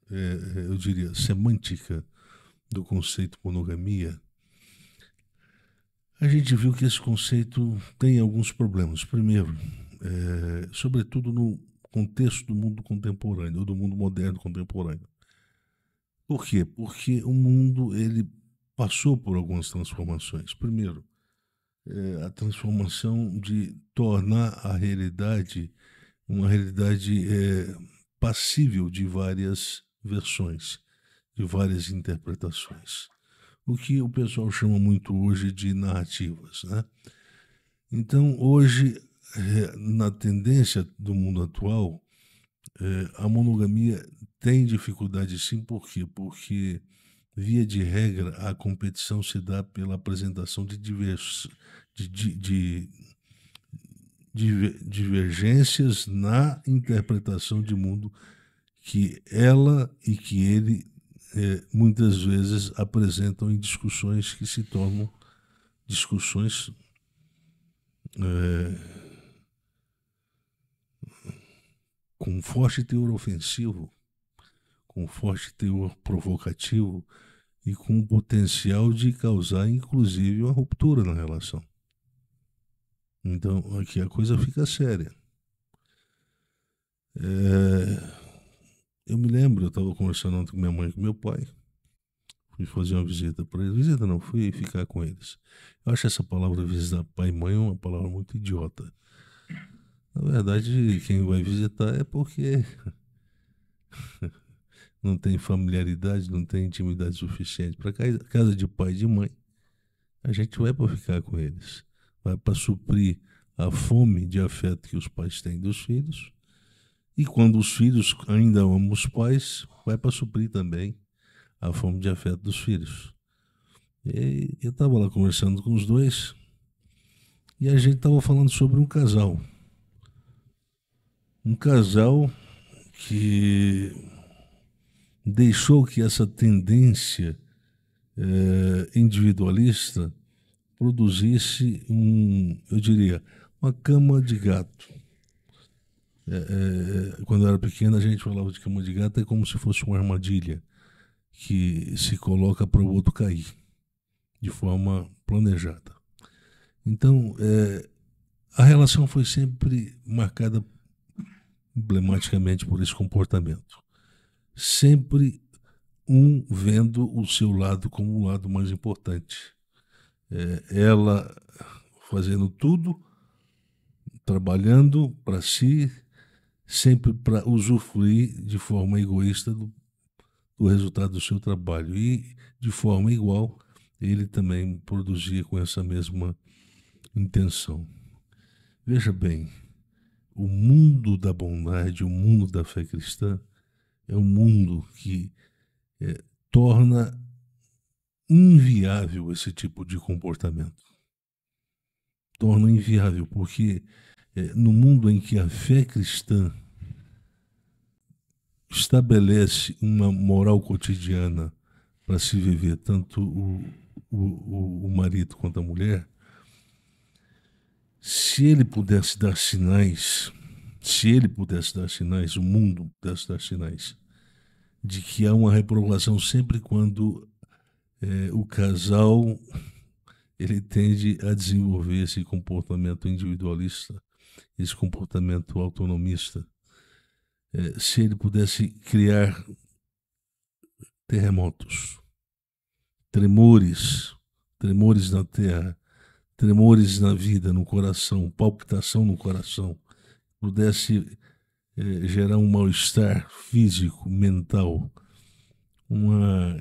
Speaker 4: eu diria, semântica do conceito monogamia, a gente viu que esse conceito tem alguns problemas. Primeiro, sobretudo no contexto do mundo contemporâneo, ou do mundo moderno contemporâneo. Por quê? Porque o mundo ele passou por algumas transformações. Primeiro, a transformação de tornar a realidade uma realidade passível de várias versões, de várias interpretações. O que o pessoal chama muito hoje de narrativas, né? Então, hoje, na tendência do mundo atual, a monogamia tem dificuldade sim, por quê? Porque, via de regra, a competição se dá pela apresentação de divergências na interpretação de mundo que ela e que ele muitas vezes apresentam em discussões que se tornam discussões com forte teor ofensivo, com forte teor provocativo e com o potencial de causar, inclusive, uma ruptura na relação. Então, aqui a coisa fica séria. Eu me lembro, eu estava conversando ontem com minha mãe e com meu pai, fui fazer uma visita para eles. Visita não, fui ficar com eles. Eu acho essa palavra visitar pai e mãe uma palavra muito idiota. Na verdade, quem vai visitar é porque não tem familiaridade, não tem intimidade suficiente. Para casa de pai e de mãe, a gente vai para ficar com eles. Vai para suprir a fome de afeto que os pais têm dos filhos. E quando os filhos ainda amam os pais, vai para suprir também a fome de afeto dos filhos. E eu estava lá conversando com os dois e a gente estava falando sobre um casal. Um casal que deixou que essa tendência individualista produzisse eu diria, uma cama de gato. Quando eu era pequeno, a gente falava de cama de gato, é como se fosse uma armadilha que se coloca para o outro cair, de forma planejada. Então, a relação foi sempre marcada emblematicamente por esse comportamento. Sempre um vendo o seu lado como um lado mais importante. Ela fazendo tudo, trabalhando para si, sempre para usufruir de forma egoísta do resultado do seu trabalho. E, de forma igual, ele também produzia com essa mesma intenção. Veja bem, o mundo da bondade, o mundo da fé cristã, é um mundo que torna inviável esse tipo de comportamento. Torna inviável, porque no mundo em que a fé cristã estabelece uma moral cotidiana para se viver, tanto o marido quanto a mulher, se ele pudesse dar sinais, o mundo pudesse dar sinais de que há uma reprovação sempre quando o casal ele tende a desenvolver esse comportamento individualista, esse comportamento autonomista. Se ele pudesse criar terremotos, tremores na terra, tremores na vida, no coração, palpitação no coração, pudesse gerar um mal-estar físico, mental, uma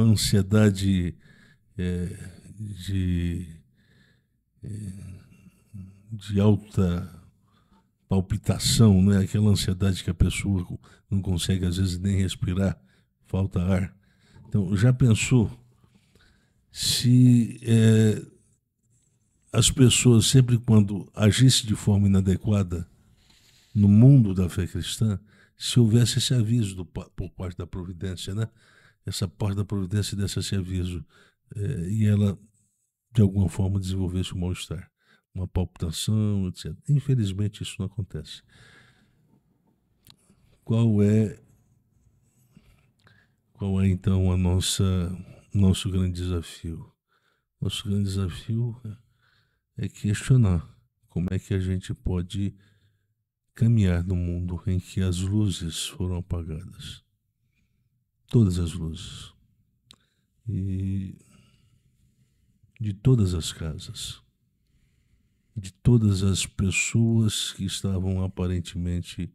Speaker 4: ansiedade de alta palpitação, né? Aquela ansiedade que a pessoa não consegue às vezes nem respirar, falta ar. Então, já pensou se as pessoas, sempre quando agissem de forma inadequada no mundo da fé cristã, se houvesse esse aviso por parte da providência, né? Essa parte da providência desse esse aviso e ela, de alguma forma, desenvolvesse um mal-estar, uma palpitação, etc. Infelizmente, isso não acontece. Qual é então nosso grande desafio? Nosso grande desafio é questionar como é que a gente pode caminhar no mundo em que as luzes foram apagadas. Todas as luzes. E de todas as casas. De todas as pessoas que estavam aparentemente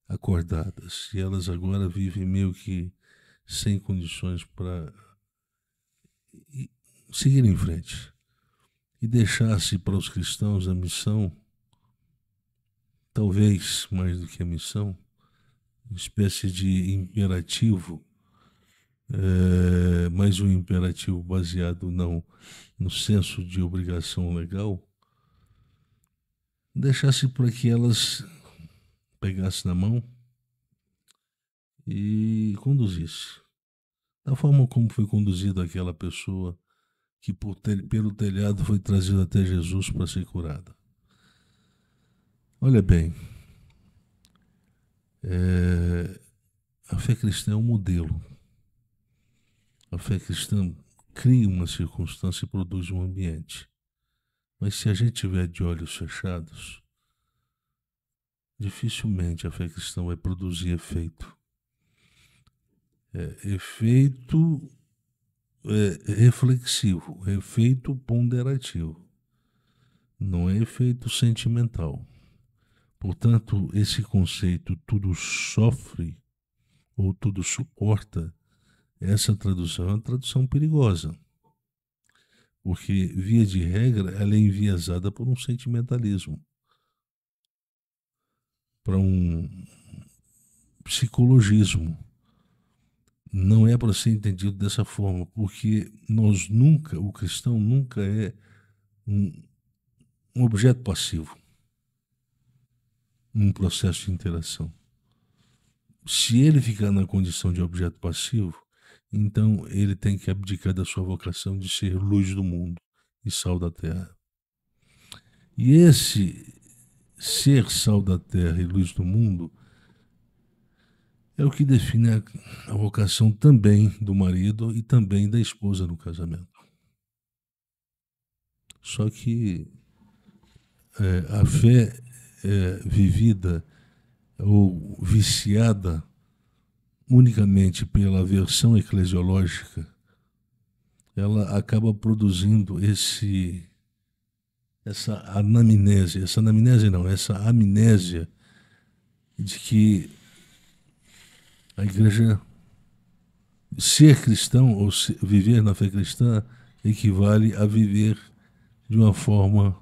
Speaker 4: acordadas. E elas agora vivem meio que sem condições para seguir em frente. E deixar-se para os cristãos a missão, talvez mais do que a missão, uma espécie de imperativo, mas um imperativo baseado não no senso de obrigação legal, deixasse para que elas pegassem na mão e conduzisse. Da forma como foi conduzida aquela pessoa que pelo telhado foi trazida até Jesus para ser curada. Olha bem, a fé cristã é um modelo. A fé cristã cria uma circunstância e produz um ambiente. Mas se a gente tiver de olhos fechados, dificilmente a fé cristã vai produzir efeito. Efeito reflexivo, efeito ponderativo. Não é efeito sentimental. Portanto, esse conceito tudo sofre ou tudo suporta, essa tradução é uma tradução perigosa. Porque, via de regra, ela é enviesada por um sentimentalismo, para um psicologismo. Não é para ser entendido dessa forma, porque o cristão nunca é um objeto passivo num processo de interação. Se ele ficar na condição de objeto passivo, então ele tem que abdicar da sua vocação de ser luz do mundo e sal da terra. E esse ser sal da terra e luz do mundo é o que define a vocação também do marido e também da esposa no casamento. Só que a fé vivida ou viciada unicamente pela versão eclesiológica, ela acaba produzindo essa amnésia de que a igreja, ser cristão ou viver na fé cristã, equivale a viver de uma forma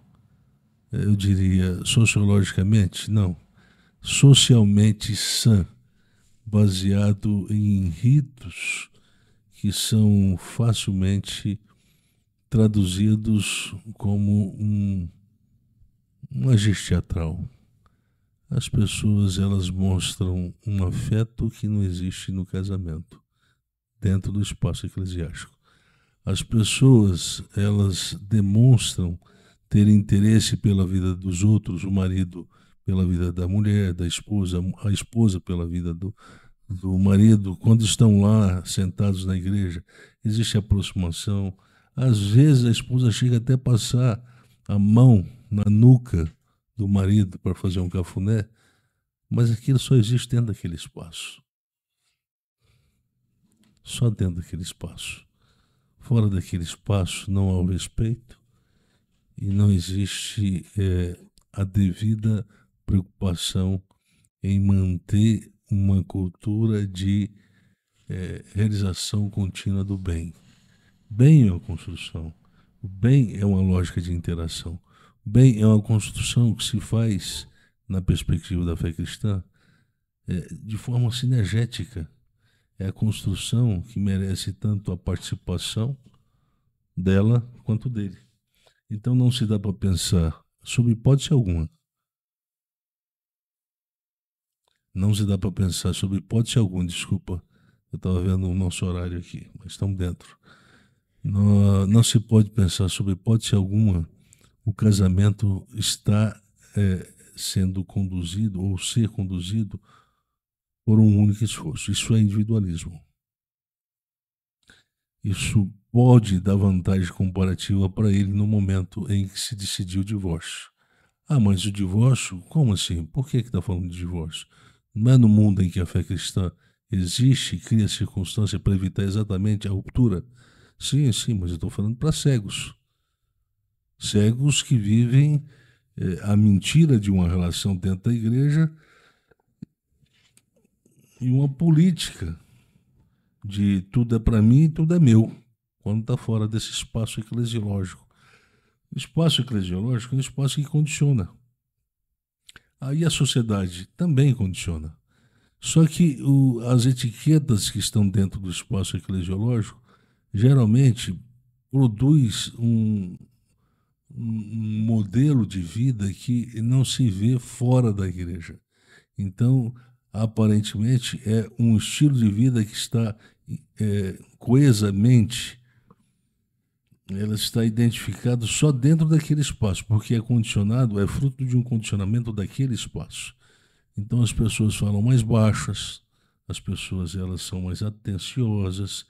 Speaker 4: eu diria, sociologicamente, não. Socialmente sã, baseado em ritos que são facilmente traduzidos como um agir teatral. As pessoas, elas mostram um afeto que não existe no casamento, dentro do espaço eclesiástico. As pessoas, elas demonstram ter interesse pela vida dos outros, o marido pela vida da mulher, da esposa, a esposa pela vida do marido. Quando estão lá sentados na igreja, existe aproximação. Às vezes a esposa chega até a passar a mão na nuca do marido para fazer um cafuné, mas aquilo só existe dentro daquele espaço. Só dentro daquele espaço. Fora daquele espaço não há o respeito e não existe a devida preocupação em manter uma cultura de realização contínua do bem. Bem é uma construção. O bem é uma lógica de interação. O bem é uma construção que se faz, na perspectiva da fé cristã, de forma sinergética. É a construção que merece tanto a participação dela quanto dele. Então não se dá para pensar, sob hipótese alguma, não se dá para pensar, sob hipótese alguma, desculpa, eu estava vendo o nosso horário aqui, mas estamos dentro. Não se pode pensar, sob hipótese alguma, o casamento está sendo conduzido ou ser conduzido por um único esforço. Isso é individualismo. Isso pode dar vantagem comparativa para ele no momento em que se decidiu o divórcio. Ah, mas o divórcio? Como assim? Por que está falando de divórcio? Não é no mundo em que a fé cristã existe e cria circunstância para evitar exatamente a ruptura? Sim, mas eu estou falando para cegos. Cegos que vivem a mentira de uma relação dentro da igreja e uma política de tudo é para mim e tudo é meu, quando está fora desse espaço eclesiológico. O espaço eclesiológico é um espaço que condiciona. Aí a sociedade também condiciona. Só que as etiquetas que estão dentro do espaço eclesiológico geralmente produz um modelo de vida que não se vê fora da igreja. Então, aparentemente, é um estilo de vida que está coesamente, ela está identificada só dentro daquele espaço, porque é condicionado, é fruto de um condicionamento daquele espaço. Então as pessoas falam mais baixas, as pessoas elas são mais atenciosas,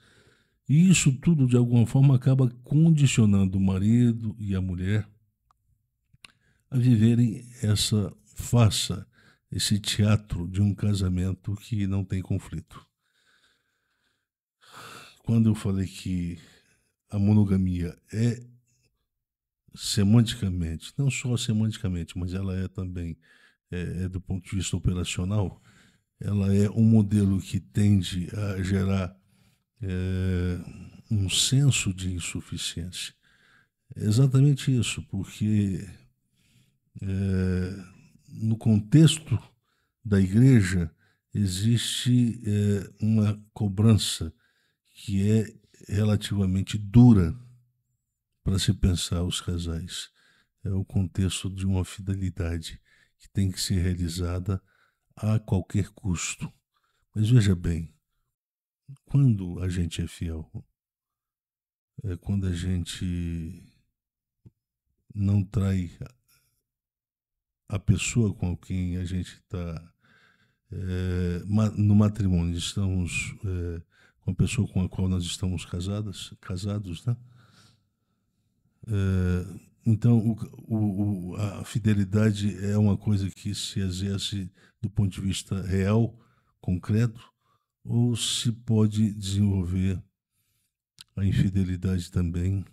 Speaker 4: e isso tudo de alguma forma acaba condicionando o marido e a mulher a viverem essa farsa, esse teatro de um casamento que não tem conflito. Quando eu falei que a monogamia é semanticamente, não só semanticamente, mas ela é também, do ponto de vista operacional, ela é um modelo que tende a gerar um senso de insuficiência. É exatamente isso, porque no contexto da igreja existe uma cobrança que é relativamente dura para se pensar os casais. É o contexto de uma fidelidade que tem que ser realizada a qualquer custo. Mas veja bem, quando a gente é fiel, quando a gente não trai a pessoa com quem a gente está no matrimônio, estamos com a pessoa com a qual nós estamos casados, né? Então, a fidelidade é uma coisa que se exerce do ponto de vista real, concreto, ou se pode desenvolver a infidelidade também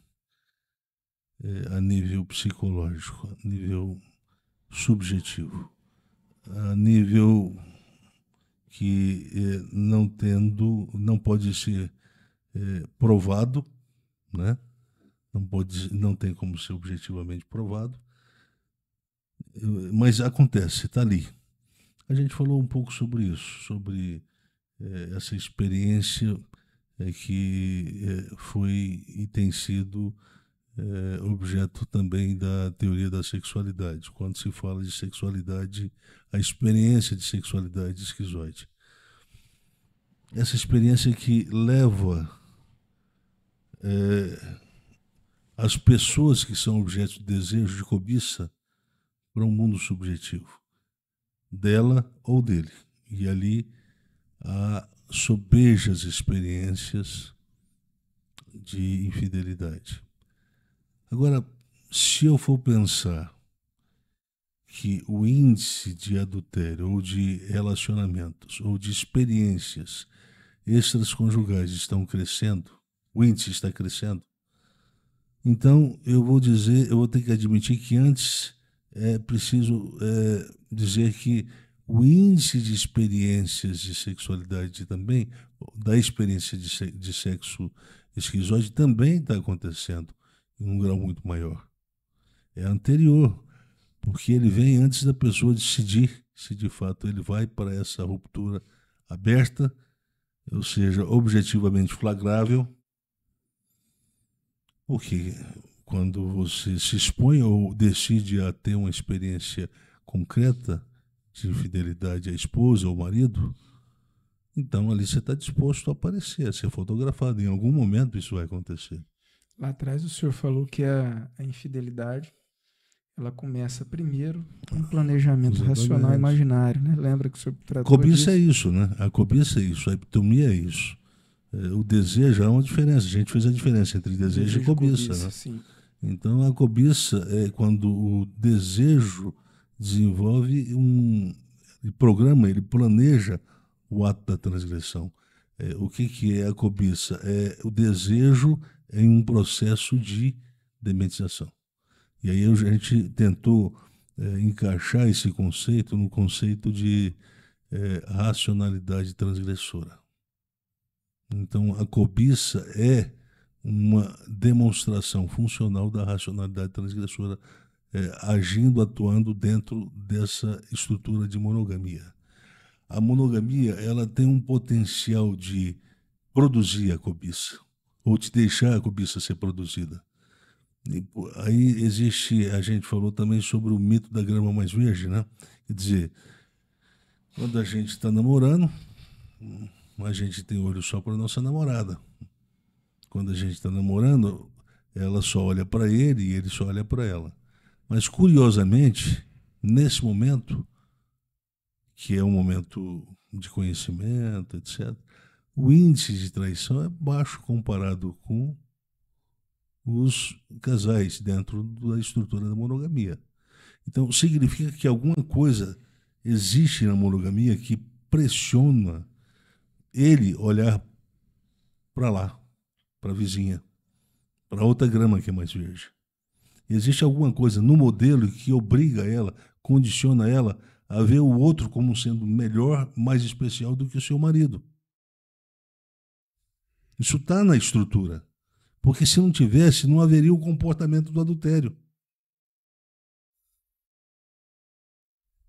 Speaker 4: a nível psicológico, a nível subjetivo, a nível que não pode ser provado, né? Não tem como ser objetivamente provado, Mas acontece, está ali. A gente falou um pouco sobre isso, sobre essa experiência que foi e tem sido objeto também da teoria da sexualidade. Quando se fala de sexualidade, a experiência de sexualidade esquizoide. Essa experiência que leva as pessoas que são objeto de desejo, de cobiça, para um mundo subjetivo, dela ou dele. E ali há sobejas experiências de infidelidade. Agora, se eu for pensar que o índice de adultério ou de relacionamentos ou de experiências extraconjugais estão crescendo, o índice está crescendo, então eu vou ter que admitir que antes é preciso dizer que o índice de experiências de sexualidade também, da experiência de sexo esquizoide, também está acontecendo em um grau muito maior. É anterior, porque ele vem antes da pessoa decidir se de fato ele vai para essa ruptura aberta, ou seja, objetivamente flagrável, porque quando você se expõe ou decide a ter uma experiência concreta de infidelidade à esposa ou marido, então ali você está disposto a aparecer, a ser fotografado. Em algum momento isso vai acontecer.
Speaker 1: Lá atrás o senhor falou que a infidelidade ela começa primeiro com um planejamento racional imaginário, né? Lembra que o senhor tratou
Speaker 4: cobiça
Speaker 1: disso?
Speaker 4: É isso, né? A cobiça é isso, a epitomia é isso. O desejo é uma diferença. A gente fez a diferença entre desejo e cobiça, né?
Speaker 1: Sim.
Speaker 4: Então a cobiça é quando o desejo desenvolve ele programa, ele planeja o ato da transgressão. O que é a cobiça? É o desejo em um processo de demetização. E aí a gente tentou encaixar esse conceito no conceito de racionalidade transgressora. Então a cobiça é uma demonstração funcional da racionalidade transgressora agindo, atuando dentro dessa estrutura de monogamia. A monogamia ela tem um potencial de produzir a cobiça, ou de deixar a cobiça ser produzida. E aí existe, a gente falou também sobre o mito da grama mais verde, né? Quer dizer, quando a gente está namorando, a gente tem olho só para a nossa namorada. Quando a gente está namorando, ela só olha para ele e ele só olha para ela. Mas, curiosamente, nesse momento, que é um momento de conhecimento, etc., o índice de traição é baixo comparado com os casais dentro da estrutura da monogamia. Então, significa que alguma coisa existe na monogamia que pressiona ele olhar para lá, para a vizinha, para outra grama que é mais verde. Existe alguma coisa no modelo que obriga ela, condiciona ela a ver o outro como sendo melhor, mais especial do que o seu marido. Isso está na estrutura. Porque se não tivesse, não haveria o comportamento do adultério.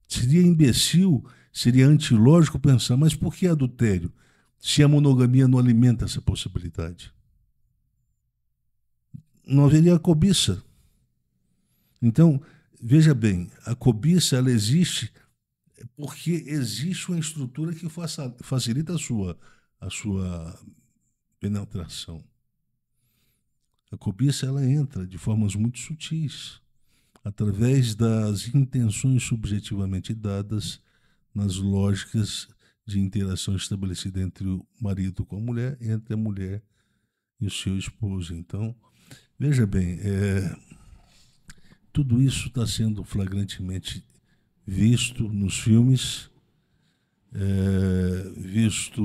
Speaker 4: Seria imbecil, seria antilógico pensar, mas por que adultério? Se a monogamia não alimenta essa possibilidade. Não haveria a cobiça. Então, veja bem, a cobiça ela existe porque existe uma estrutura que facilita a sua penetração. A cobiça ela entra de formas muito sutis, através das intenções subjetivamente dadas nas lógicas de interação estabelecida entre o marido com a mulher, entre a mulher e o seu esposo. Então, veja bem, tudo isso está sendo flagrantemente visto nos filmes, visto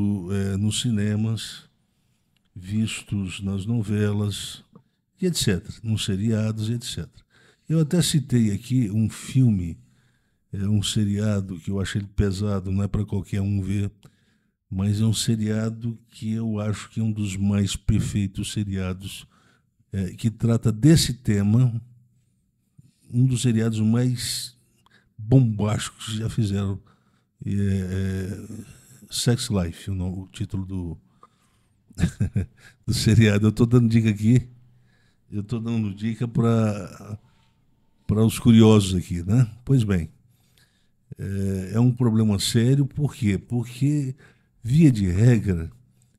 Speaker 4: nos cinemas, vistos nas novelas, e etc., nos seriados, etc. Eu até citei aqui um filme, um seriado que eu acho ele pesado, não é para qualquer um ver, mas é um seriado que eu acho que é um dos mais perfeitos seriados que trata desse tema, um dos seriados mais bombásticos que já fizeram. Sex Life, o título do seriado. Eu estou dando dica aqui. Eu estou dando dica para os curiosos aqui, né? Pois bem, é um problema sério. Por quê? Porque, via de regra,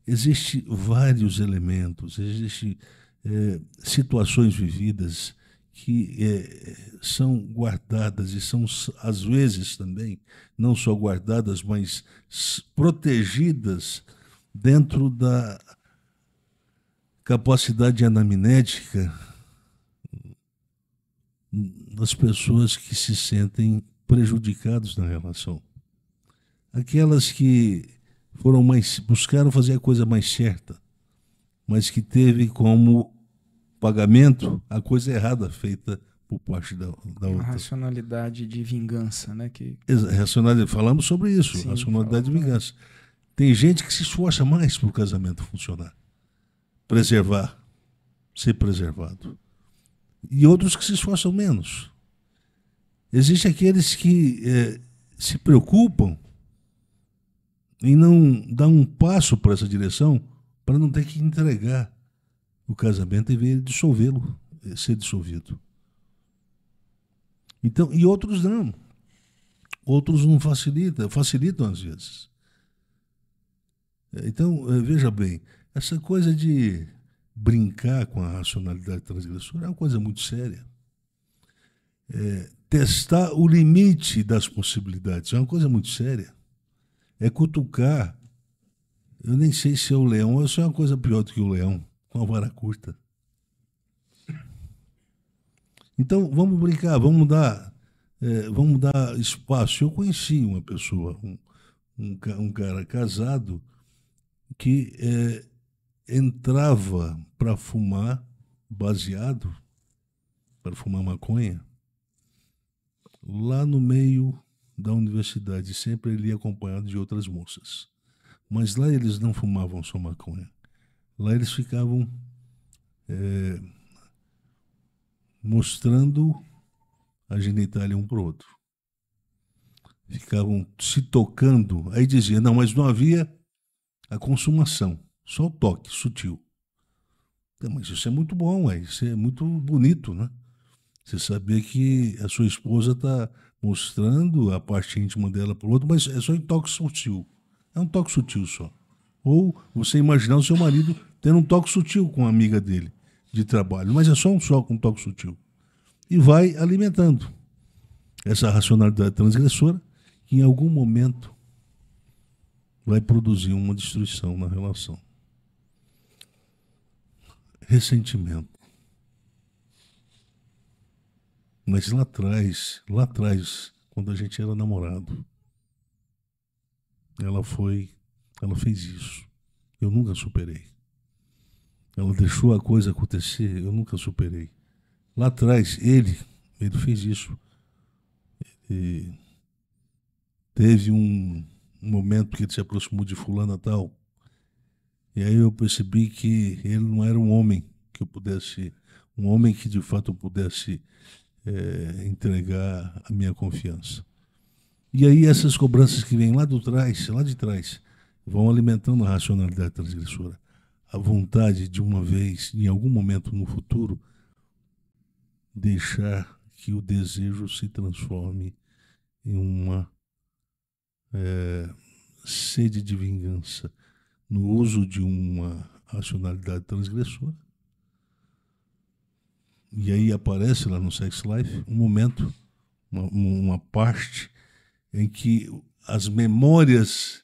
Speaker 4: existem vários elementos, existem situações vividas que são guardadas e são, às vezes, também, não só guardadas, mas protegidas dentro da capacidade anamnética das pessoas que se sentem prejudicados na relação. Aquelas que buscaram fazer a coisa mais certa, mas que teve como pagamento a coisa errada feita por parte da outra.
Speaker 1: Uma racionalidade de vingança, né?
Speaker 4: Falamos sobre isso,
Speaker 1: sim,
Speaker 4: racionalidade de vingança. Tem gente que se esforça mais para o casamento funcionar, preservar, ser preservado. E outros que se esforçam menos. Existem aqueles que se preocupam em não dar um passo para essa direção para não ter que entregar o casamento e ver ele dissolvê-lo, ser dissolvido. Então, e outros não. Outros não facilitam às vezes. Então, veja bem, essa coisa de brincar com a racionalidade transgressora é uma coisa muito séria. Testar o limite das possibilidades é uma coisa muito séria. É cutucar, eu nem sei se é o leão ou se é uma coisa pior do que o leão, com a vara curta. Então, vamos brincar, vamos dar espaço. Eu conheci uma pessoa, um cara casado, que entrava para fumar baseado, para fumar maconha, lá no meio da universidade. Sempre ele ia acompanhado de outras moças. Mas lá eles não fumavam só maconha. Lá eles ficavam mostrando a genitália um para o outro. Ficavam se tocando. Aí dizia, não, mas não havia a consumação, só o toque sutil. Mas isso é muito bom, isso é muito bonito, né? Você saber que a sua esposa está mostrando a parte íntima dela para o outro, mas é só em toque sutil. É um toque sutil só. Ou você imaginar o seu marido tendo um toque sutil com a amiga dele de trabalho, mas é só um toque sutil. E vai alimentando essa racionalidade transgressora que em algum momento vai produzir uma destruição na relação. Ressentimento. Mas lá atrás, quando a gente era namorado, ela fez isso. Eu nunca superei. Ela deixou a coisa acontecer, eu nunca superei. Lá atrás, ele fez isso. E teve um momento que ele se aproximou de fulana tal, e aí eu percebi que ele não era um homem que eu pudesse, um homem que de fato eu pudesse entregar a minha confiança. E aí essas cobranças que vêm lá de trás, vão alimentando a racionalidade transgressora. A vontade de uma vez, em algum momento no futuro, deixar que o desejo se transforme em uma sede de vingança no uso de uma racionalidade transgressora. E aí aparece lá no Sex Life um momento, uma parte em que as memórias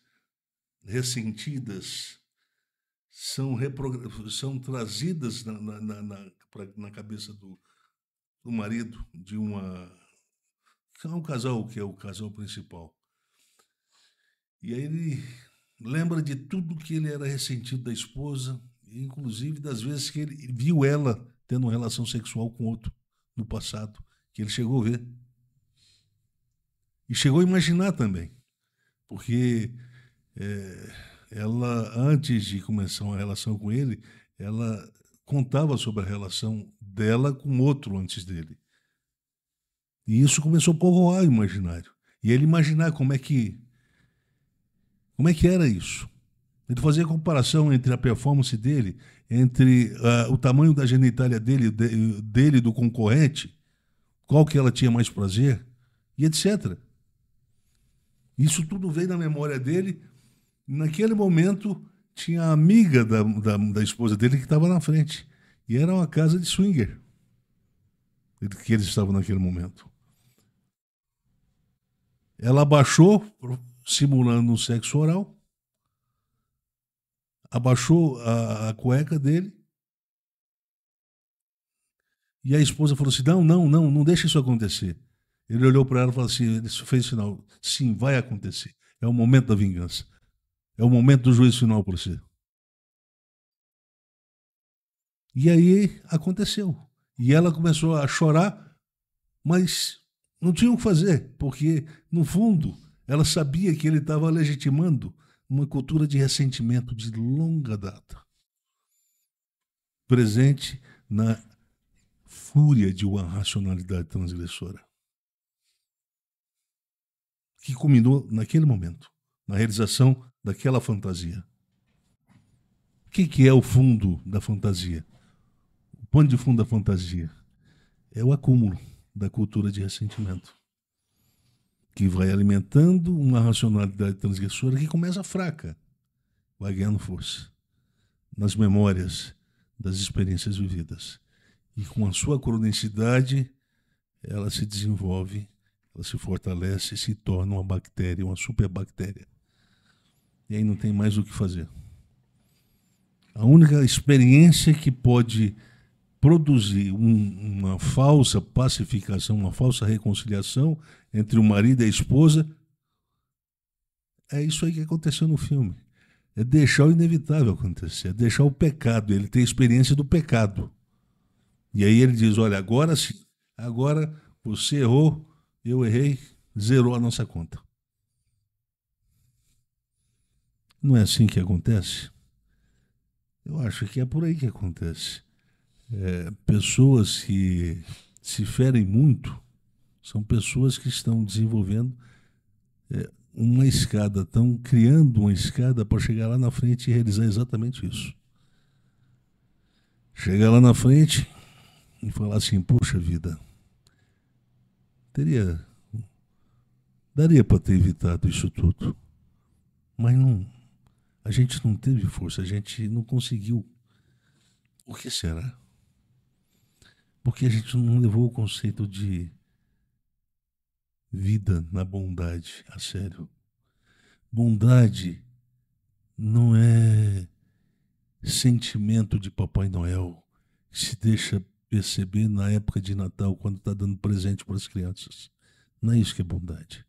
Speaker 4: ressentidas são trazidas na cabeça do marido de um casal que é o casal principal. E aí ele lembra de tudo que ele era ressentido da esposa, inclusive das vezes que ele viu ela tendo uma relação sexual com outro no passado, que ele chegou a ver. E chegou a imaginar também, porque ela, antes de começar uma relação com ele, ela contava sobre a relação dela com outro antes dele. E isso começou a povoar o imaginário. E ele imaginar como é que era isso. Ele fazia comparação entre a performance dele, entre o tamanho da genitália dele e do concorrente, qual que ela tinha mais prazer, e etc. Isso tudo veio na memória dele. Naquele momento, tinha a amiga da esposa dele que estava na frente. E era uma casa de swinger que eles estavam naquele momento. Ela abaixou, simulando um sexo oral, abaixou a cueca dele, e a esposa falou assim, não deixa isso acontecer. Ele olhou para ela e falou assim, ele fez sinal, sim, vai acontecer. É o momento da vingança. É o momento do juízo final para você. E aí aconteceu. E ela começou a chorar, mas não tinha o que fazer, porque, no fundo, ela sabia que ele estava legitimando uma cultura de ressentimento de longa data, presente na fúria de uma racionalidade transgressora, que culminou naquele momento, na realização daquela fantasia. O que é o fundo da fantasia? O pano de fundo da fantasia é o acúmulo da cultura de ressentimento, que vai alimentando uma racionalidade transgressora que começa fraca, vai ganhando força nas memórias das experiências vividas. E com a sua cronicidade, ela se desenvolve, ela se fortalece e se torna uma bactéria, uma superbactéria. E aí não tem mais o que fazer. A única experiência que pode produzir uma falsa pacificação, uma falsa reconciliação entre o marido e a esposa, é isso aí que aconteceu no filme. É deixar o inevitável acontecer, é deixar o pecado, ele tem a experiência do pecado. E aí ele diz, olha, agora sim, agora você errou, eu errei, zerou a nossa conta. Não é assim que acontece? Eu acho que é por aí que acontece. Pessoas que se ferem muito são pessoas que estão desenvolvendo uma escada, estão criando uma escada para chegar lá na frente e realizar exatamente isso. Chegar lá na frente e falar assim, poxa vida, daria para ter evitado isso tudo, mas não, a gente não teve força, a gente não conseguiu. Por que será? Porque a gente não levou o conceito de vida na bondade a sério. Bondade não é sentimento de Papai Noel que se deixa perceber na época de Natal, quando está dando presente para as crianças. Não é isso que é bondade.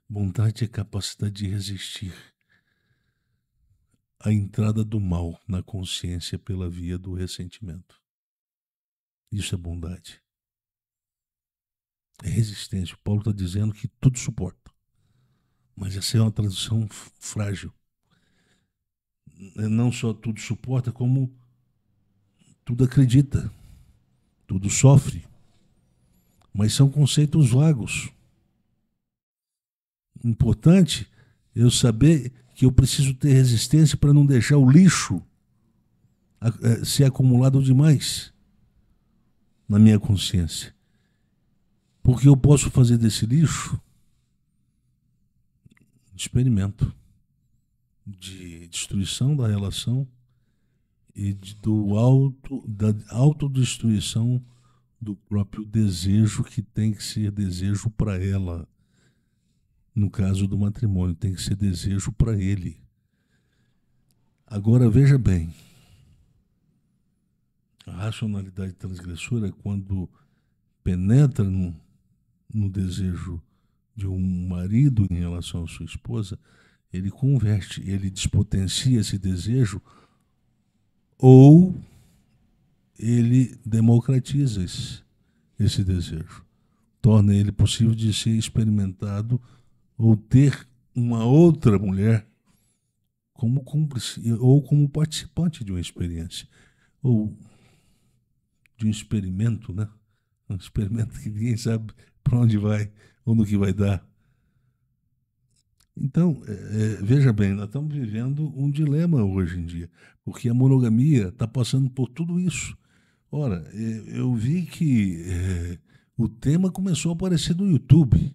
Speaker 4: Bondade é capacidade de resistir à entrada do mal na consciência pela via do ressentimento. Isso é bondade. É resistência. O Paulo está dizendo que tudo suporta. Mas essa é uma tradução frágil. Não só tudo suporta, como tudo acredita. Tudo sofre. Mas são conceitos vagos. Importante eu saber que eu preciso ter resistência para não deixar o lixo ser acumulado demais na minha consciência. Porque eu posso fazer desse lixo experimento de destruição da relação e da autodestruição do próprio desejo, que tem que ser desejo para ela. No caso do matrimônio, tem que ser desejo para ele. Agora, veja bem, a racionalidade transgressora, quando penetra no desejo de um marido em relação à sua esposa, ele converte, ele despotencia esse desejo, ou ele democratiza esse desejo, torna ele possível de ser experimentado ou ter uma outra mulher como cúmplice ou como participante de uma experiência, ou de um experimento, né, Um experimento que ninguém sabe para onde vai ou no que vai dar. Então, veja bem, nós estamos vivendo um dilema hoje em dia, porque a monogamia está passando por tudo isso. Ora, eu vi que o tema começou a aparecer no YouTube.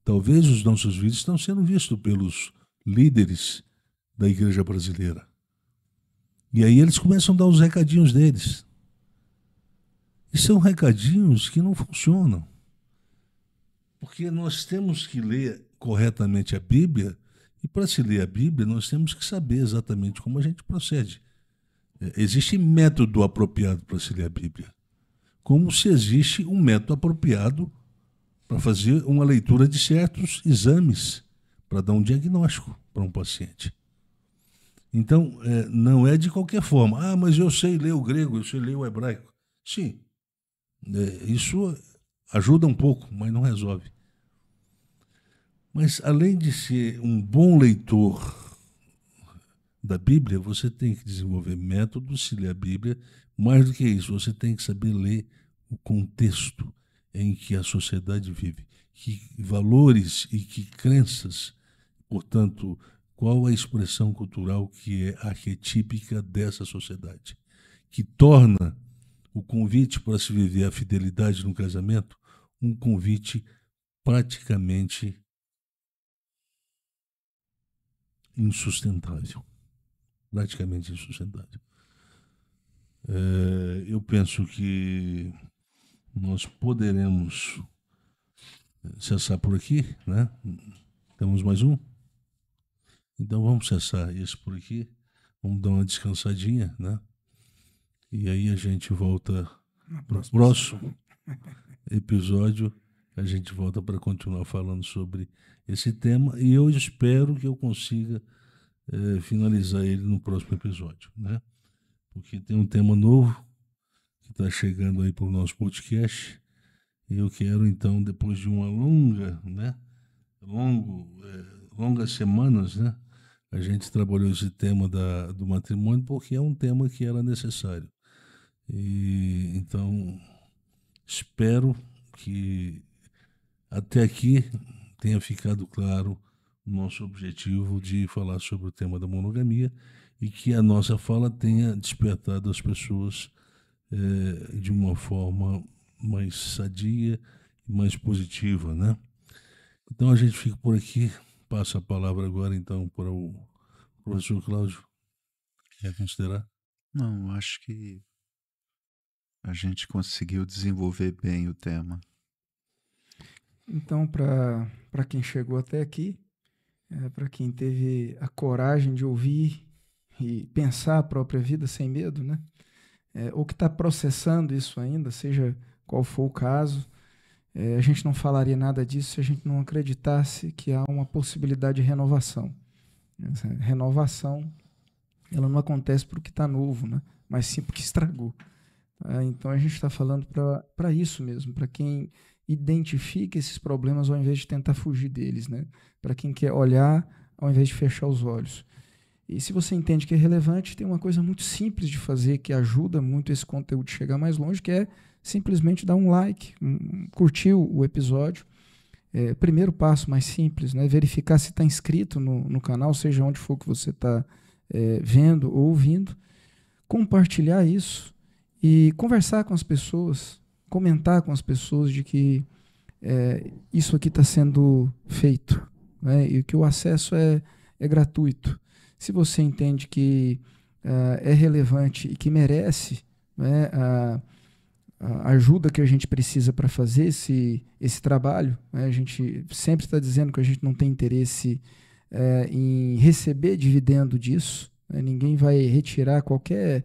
Speaker 4: Talvez os nossos vídeos estão sendo vistos pelos líderes da igreja brasileira. E aí eles começam a dar os recadinhos deles. E são recadinhos que não funcionam. Porque nós temos que ler corretamente a Bíblia, e para se ler a Bíblia, nós temos que saber exatamente como a gente procede. Existe método apropriado para se ler a Bíblia, como se existe um método apropriado para fazer uma leitura de certos exames, para dar um diagnóstico para um paciente. Então, não é de qualquer forma. Mas eu sei ler o grego, eu sei ler o hebraico. Sim, isso ajuda um pouco, mas não resolve. Mas, além de ser um bom leitor da Bíblia, você tem que desenvolver métodos, se ler a Bíblia. Mais do que isso, você tem que saber ler o contexto em que a sociedade vive, que valores e que crenças, portanto, qual a expressão cultural que é arquetípica dessa sociedade, que torna o convite para se viver a fidelidade no casamento um convite praticamente insustentável. Praticamente insustentável. Eu penso que nós poderemos cessar por aqui, né? Temos mais um? Então vamos cessar esse por aqui. Vamos dar uma descansadinha, né? E aí a gente volta no próximo episódio. A gente volta para continuar falando sobre esse tema. E eu espero que eu consiga finalizar ele no próximo episódio, né? Porque tem um tema novo que está chegando aí para o nosso podcast. E eu quero, então, depois de uma longas semanas, né? A gente trabalhou esse tema do matrimônio porque é um tema que era necessário. E então, espero que até aqui tenha ficado claro o nosso objetivo de falar sobre o tema da monogamia e que a nossa fala tenha despertado as pessoas de uma forma mais sadia e mais positiva, né? Então a gente fica por aqui. Passo a palavra agora, então, para o professor Cláudio. Quer considerar?
Speaker 3: Não, acho que a gente conseguiu desenvolver bem o tema.
Speaker 1: Então, para quem chegou até aqui, para quem teve a coragem de ouvir e pensar a própria vida sem medo, né? Ou que está processando isso ainda, seja qual for o caso, a gente não falaria nada disso se a gente não acreditasse que há uma possibilidade de renovação. Essa renovação, ela não acontece porque está novo, né? Mas sim porque estragou. Então a gente está falando para isso mesmo, para quem identifica esses problemas ao invés de tentar fugir deles, né? Para quem quer olhar ao invés de fechar os olhos. E se você entende que é relevante, tem uma coisa muito simples de fazer que ajuda muito esse conteúdo a chegar mais longe, que é simplesmente dar um like, curtir o episódio. Primeiro passo mais simples, né? Verificar se está inscrito no canal, seja onde for que você está vendo ou ouvindo. Compartilhar isso e conversar com as pessoas, comentar com as pessoas de que isso aqui está sendo feito, né? E que o acesso é gratuito. Se você entende que é relevante e que merece, né, a ajuda que a gente precisa para fazer esse trabalho, né? A gente sempre está dizendo que a gente não tem interesse em receber dividendo disso, né? Ninguém vai retirar qualquer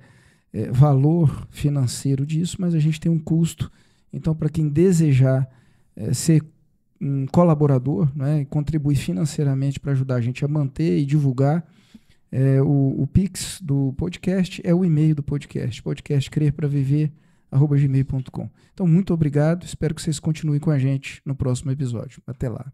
Speaker 1: valor financeiro disso, mas a gente tem um custo. Então, para quem desejar ser um colaborador, né, e contribuir financeiramente para ajudar a gente a manter e divulgar, o Pix do podcast é o e-mail do podcast crerpraviver@gmail.com. Então, muito obrigado. Espero que vocês continuem com a gente no próximo episódio. Até lá.